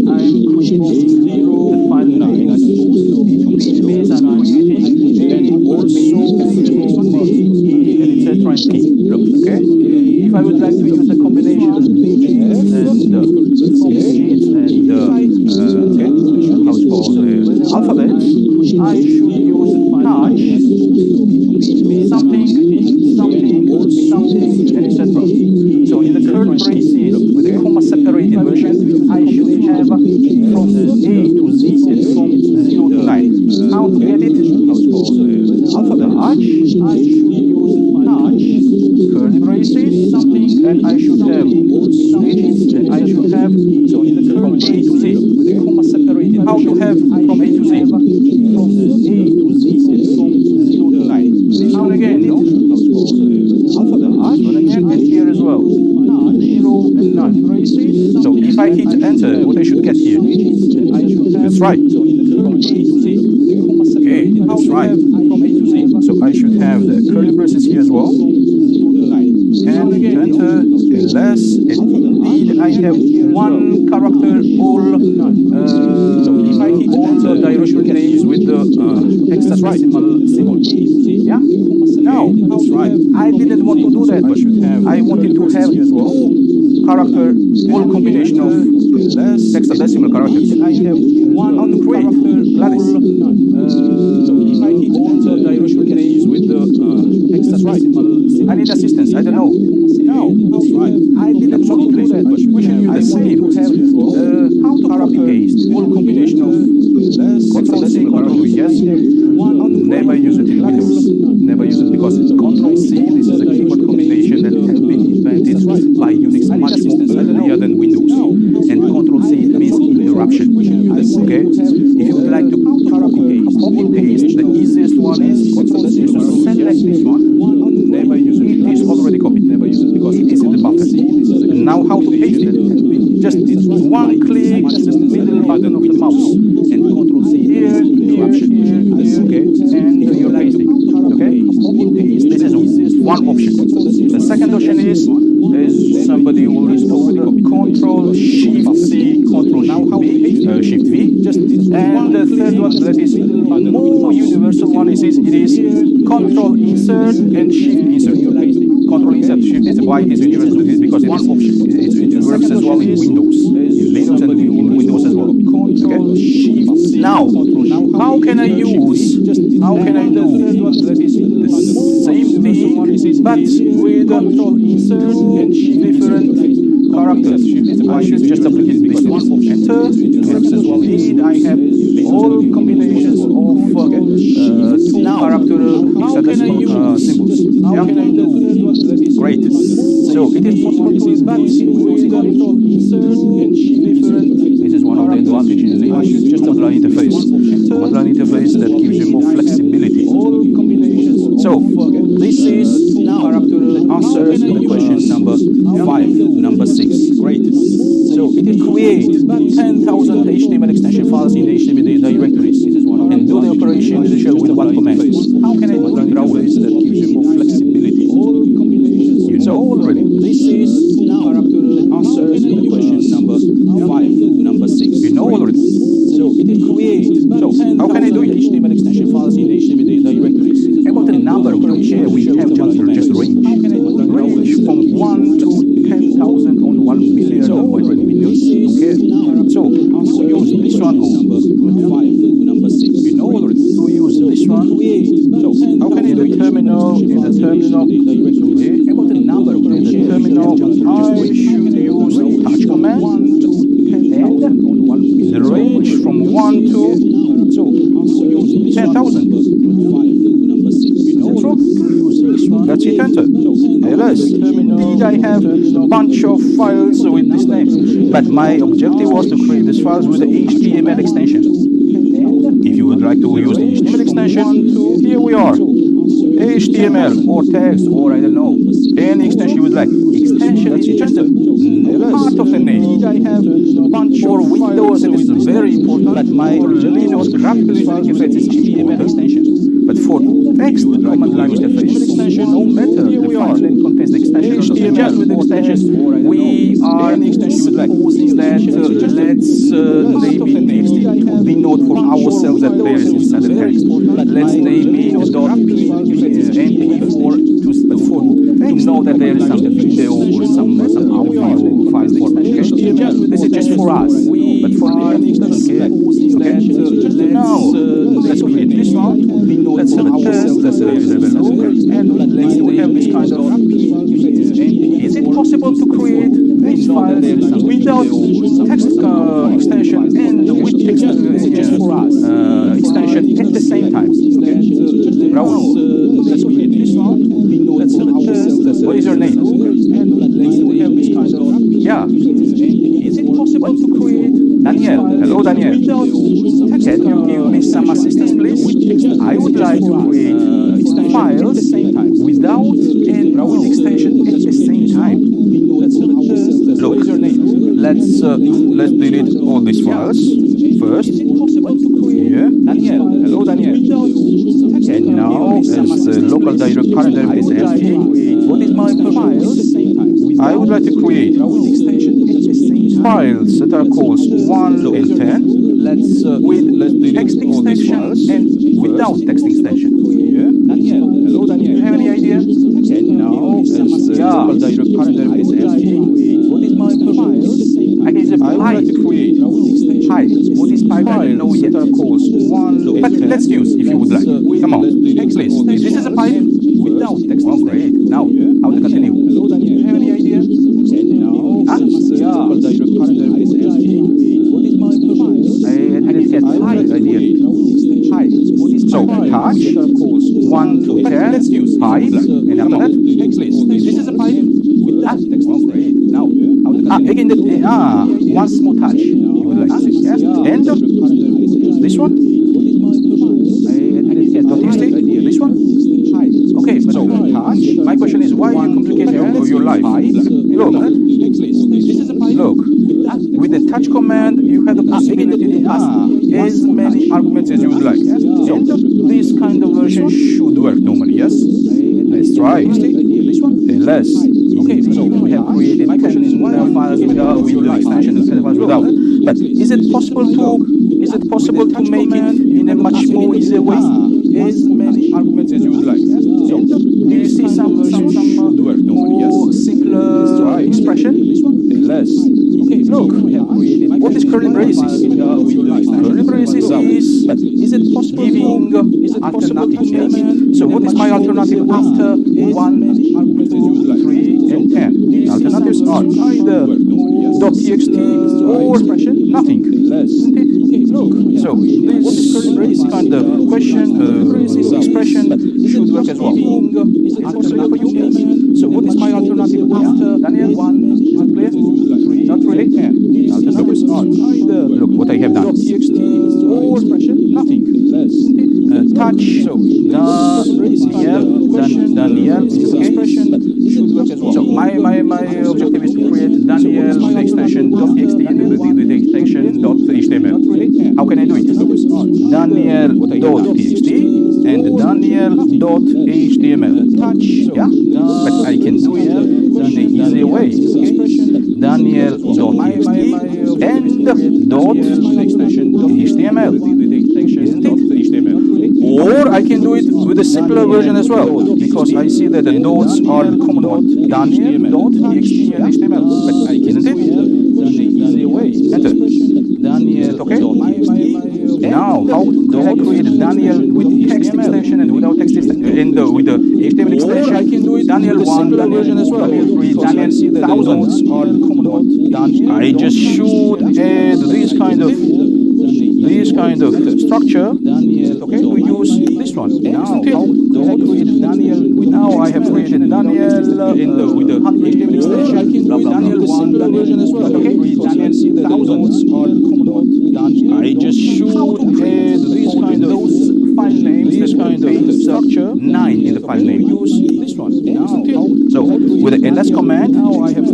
creating 0, 5, 9, I suppose it means I'm creating and also etc. and P. Look, okay? If I would like to use a combination of digits and how it's called alphabets, I should use touch, something, and etc. So in the curly braces with the comma separated version, I should have from A to Z and from 0 to 9. How to get it? How it's called alphabet touch. I should use touch, curly braces, something, and I should have digits, and I should have so in the from A to Z with the comma separated. How to have from A to Z? From A to Z and from 0 to 9. This one again, no? Alphabet touch, and again, and here as well. 0 and 9 braces. So if I hit enter, what I should get here? That's right. Okay, that's right. So I should have the curly braces here as well. And enter, unless indeed I have one character all if I hit enter directory names with the hexadecimal symbol. Yeah? No, that's right. I didn't want to do that, but I wanted to have two character all combination of hexadecimal characters. I have one create Gladys. If I hit enter direction keys with the hexadecimal, I need assistance. I don't know. no, that's right. I did absolutely. We should use the same. How to copy paste all combination of hexadecimal characters? Yes. Never use it in Windows. Never use it because Control C. This is a keyboard combination that has been invented by Unix much more earlier than Windows. And Control C means interruption. Okay. If you would like to copy paste, the easiest one is Control C. So select this one. Never use it. It is already copied. Never use it because it is in the buffer. Now how to paste it? Just one click the middle button of the mouse and Control C here, interruption. Okay, and you're pasting. Okay, this is one option. The second option is somebody will install Control Shift C, Control Shift V. And the third one that is more universal one is it is Control Insert and Shift Insert. Control Insert Shift is why it is universal is because it's one option. It works as well in Windows, in Linux and in Windows as well. Okay. Now, how can I do the same thing but with Control Insert and different characters? I should just apply this one. Enter. Indeed, I have all combinations of two character hexadecimal symbols. Yeah. Great. So it is possible to use that with Control Insert and different. This is one of the advantages in Linux. Just command line interface. Command line interface that gives you more flexibility. So this is character answers to the question number 5, number 6. Great. So it will create 10,000 HTML extension files in HTML directories and do the operation in the shell with one command. How can I do it? Browsers that gives you more flexibility. You know already. This is character answers to the question number 5, number 6. You know already. So it will create. So how can I do it? HTML extension files in HTML directories. About the number of here we have just range. Range from 1 to 10,000 on 1 million or 1 million. Okay. So we use this one. Number 6. You know already. We use this one. So how can I do it? Terminal in the terminal. Okay. About the number in the terminal, I should use touch command. And the range from 1 to 10,000. That's it, enter. Yes, indeed I have a bunch of files with this name, but my objective was to create these files with the HTML extension. If you would like to use the HTML extension, here we are. HTML or text or I don't know, any extension you would like. Extension is just a part of the name. I have a bunch for Windows and it's very important, but my Linux graphical interface is HTML extension. But for text, command line interface extension, no matter the file name contains the extension. Just with the extensions, we are supposing that let's name it text to denote for ourselves that there is inside the text. Let's name it .mp4 to know that there is some video or some audio files for this is just for us, but for the doesn't care. Okay? Now let's create this one. Let's have a test. Let's have a look, and we have this kind of. Is it possible to create these files without text extension and with text extension at the same time? Okay. Raul, let's create this one. Let's have a test. What is your name? And we have this kind of. Yeah. Is it possible to create? Daniel. Hello, Daniel. Can you give me some assistance, please? I would like to create files without and with extension at the same time. Look, let's delete all these files first. Here. Daniel. Hello, Daniel. And now, as local direct parent directory is empty, what is my purpose? I would like to create files that are called 1 and 10. Let's text extension and without text extension. Yeah. Daniel. Hello, Daniel. Do you have any idea? And now, as local direct parent directory is empty, what is my Okay, the I would like to create pipe. What is pipe? I don't know files yet. that are called one. But let's use if you would like. Come on, please. This is a pipe without text. Oh, great. Now, how to continue? Hello, Daniel. Do you have any idea? And now, Huh? local direct current what is my profile? I didn't get pipe idea. Pipe. What is so touch 1 to 10. Let's use pipe. And after that, this is a pipe without text. Oh, great. Now, how to continue? Again, one small touch. You would like to see, yes? And this one. I didn't get .txt. This one. Okay, so touch. My question is, why you complicate your life? Look, with the touch command, you have the possibility to pass as many arguments as you would like. So this kind of version should work normally. Yes. Let's try. This one. Less. Okay, so we have created 10 files without with the extension and 10 files without. But is it possible to make it in a much more easier way? As many arguments as you would like. So, do you see some more simpler expression? Less. Okay, look, what is curly braces? Curly braces is it possible giving alternatives? So what is my alternative after 1, 2, 3, and 10? Alternatives are either .txt or expression, nothing. Isn't it? Look, so this kind of question, expression should work as well. So what is my alternative after Daniel? 1, is it clear? 3, not really? 10. Alternatives are either, look what I have done. .txt or expression, nothing. Touch, so Daniel, expression should work as well. So my objective is to create Daniel with the extension .txt and with the extension .html. How can I do it? Daniel.txt and Daniel.html. Yeah, but I can do it in the easy way. Daniel.txt and .html. Isn't it? Or I can do it with a simpler version as well, because I see that the dots are the common one. Daniel.txt and HTML. But isn't it? Easy way. Enter. Daniel. Is it okay? Now, how do I create Daniel with text extension and without text extension and with the HTML extension? I can do it Daniel 1 version as well. Daniel 3, Daniel thousands are the common one. I just should add this kind of structure. Okay, we use this one. Now, how do I create Daniel? Now I have created Daniel with the HTML extension. Daniel 1 version as well. Okay, Daniel thousands are the common one. I just should add this kind of file names, this kind of structure. 9 in the file name. Use this one. So with the ls command, I have the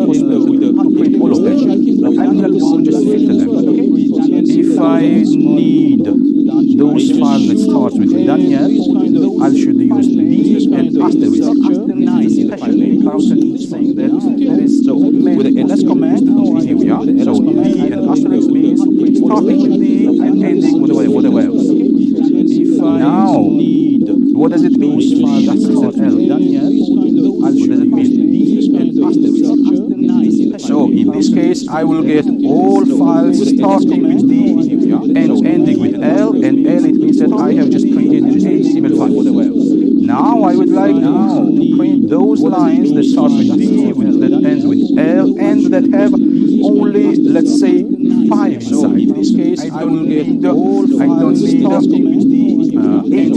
possibility to print all of them. But I will just filter them. Okay. If I need those files that start with Daniel, I should use D and asterisk. 9 in the file name. Saying that there is so with the ls command. Here we are. So D and asterisk means starting with D and ending with whatever else. Now, what does it mean? What does it mean? So in this case, I will get all files starting with D and ending with L, and L it means that I have just printed an HTML file. Now I would like to print those lines that start with D, that ends with L, and that have only, let's say, 5 inside. So in this case, I will get all files starting with D, 8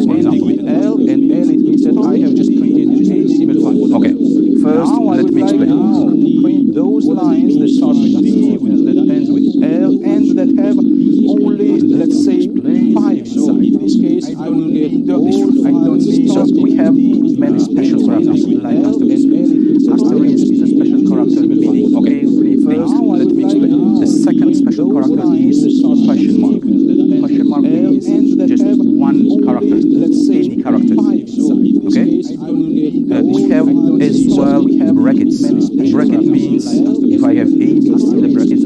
for example with L, and L it means that I have just printed an HTML file. Okay, first let me explain. Print those lines that start with D, that ends with L, and that have only, let's say, 5 inside. So in this case, I will get this one. I don't need. So we have many special characters like asterisk. Asterisk is a special character meaning everything. Let me explain. The second special character is question mark. Question mark means just one character. Let's say any character. Okay. We have as well brackets. Bracket means if I have A means the brackets.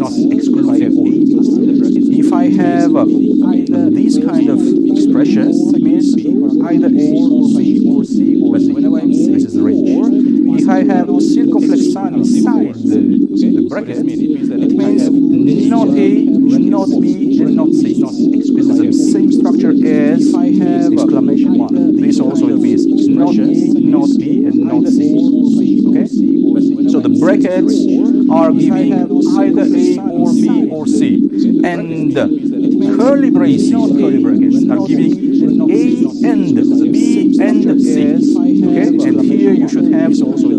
not exclusive. If I have these kind of expressions, it means either A or B or C or D. This is the range. If I have circumflex sign inside the bracket, it means not A, not B, and not C. This is the same structure as if I have exclamation mark. This also it means not A, not B, and not C. Okay? So the brackets are giving either A or B or C. And curly braces, curly brackets, are giving A and B and C. Okay? And here you should have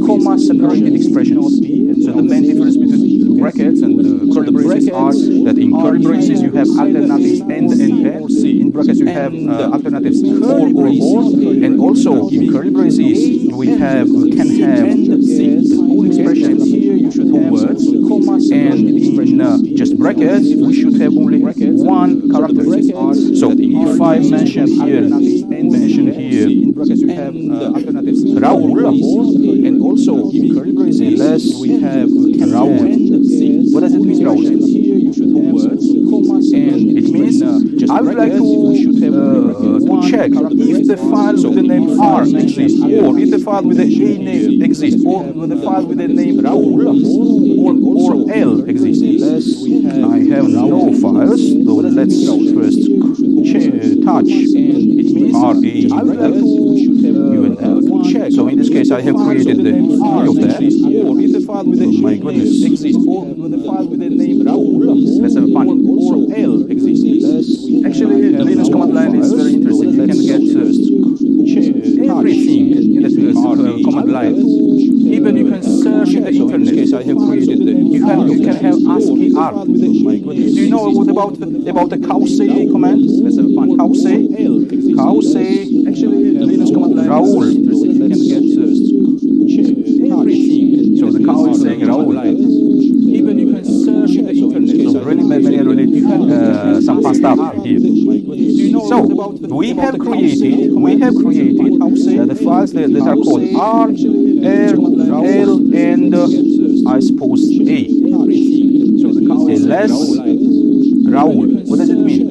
comma separated expressions. So the main difference between brackets and curly braces are that in curly braces you have alternatives and, in brackets you have alternatives or, and also in curly braces we can have the whole expression here you should have words, and in just brackets we should have only one character. So if I mention here in brackets you have alternatives Raul, and also in curly braces unless we have Raul. What does it mean, Raul? Here you should have words, and it means I would like to check if the file with the name R exists, or if the file with the A name exists, or the file with the name Raul or L exists. I have no files, so let's first touch R-A-U-L. So in this case I have created the file of that. Oh my goodness. Let's have a fun. Actually, the Linux command line is very interesting. You can get everything in the command line. Even you can search in the internet. In this case, I have created you can have ASCII art. Do you know what about the cowsay command? Let's have a fun. Cowsay. Actually, the Linux command line Raul. You can get everything. So the cow is saying Raul. Even you can search in the internet. So really some fun stuff here. So we have created the files that are called R, L, and I suppose A. So the cow is less Raul. What does it mean?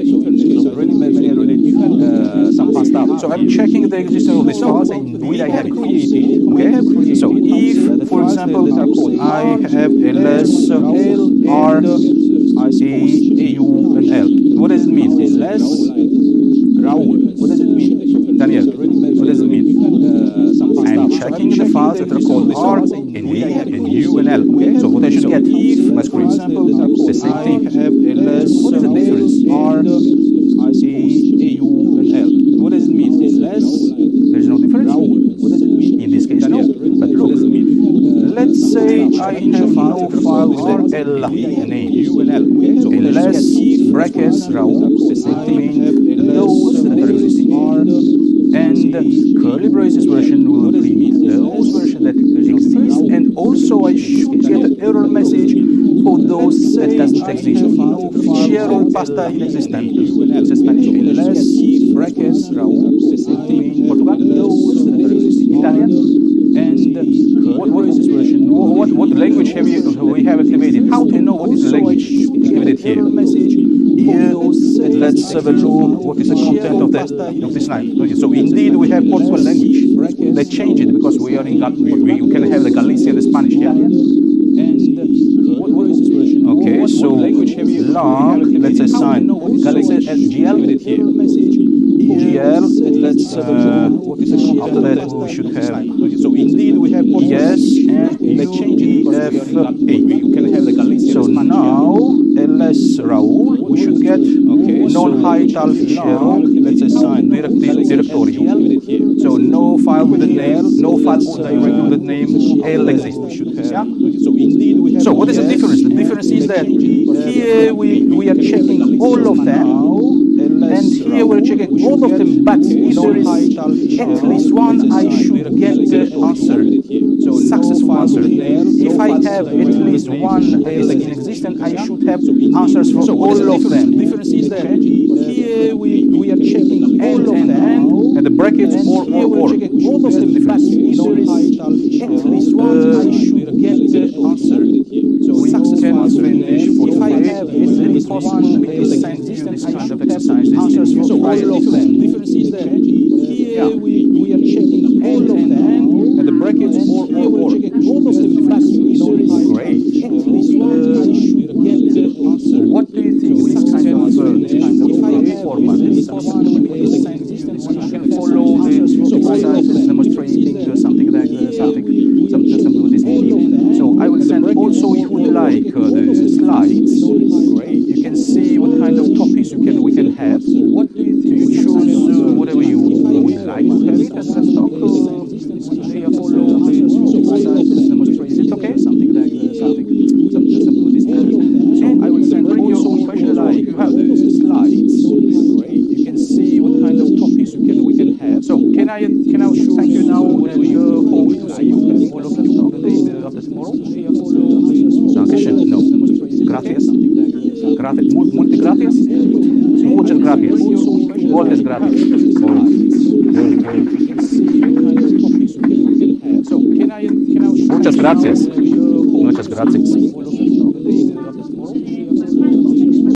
So really some fun stuff. So I'm checking the existence of these files and do I have it? Okay. So if, for example, I have ls R A U and L. What does it mean? Less Raul. What does it mean? Daniel, what does it mean? I'm checking the files that are called R and A and U and L. So what I should get if my screen. The same thing. What is the difference? R A U and L. What does it mean? There's no difference? What does it mean? In this case, no. But look, let's say I have no file with the L and A, U and L. So unless brackets, Raul, the same thing, those that are existing are, and curly braces version will print those versions that exist, and also I should get an error message for those that doesn't exist. Fichero pasta inexistente. It's a Spanish. Unless brackets, Raul, the same thing, Portugal, those that are existing. Italian. And what language have we have activated? How to know what is the language activated here? Here, let's have a look what is the content of this line. Okay, so indeed we have Portugal language. They change it because we are in we can have the Galician and the Spanish. Yeah. Okay, so long. Let's assign Galician GL here. GL, let's after that we should have, so indeed we have yes and UEFA. You can have the Galician. So now ls Raul we should get non-hital fichero, let's assign directory. So no file with the name, no file directory with the name L exists. We should have. Yeah? So what is the difference? The difference is that here we are checking all of them. And here we're checking all of them, but if there is at least one, I should get the answer, so successful answer. If I have at least one in existence, I should have answers for all of them. The difference is that here we are checking all of them, and the brackets or all of them, but if there is at least one, I should get the answer. So we can finish for today. Is it possible to send you this kind of exercises? So all of them. Difference is that here we are checking all of them, and the brackets or. all of them. Great. I should get the answer. What do you think this kind of format is? You can follow the exercises demonstrating something like something with this name. So I will send also, if you would like, the slides. Great. You can see what kind of topics we can have. What do you think? You choose whatever you would like to have it as a stock. They follow the exercises demonstrated. Is it okay? Something like something with this name. So I will send bring your own question. Like you have the slides. Great. You can see what kind of topics we can have. So can I thank you now that hope to see you all of you on the day after tomorrow. Dankeschön. No. Gracias. Gracias. Muchas gracias. Muchas gracias. Muchas gracias. So can I Muchas gracias. Muchas gracias.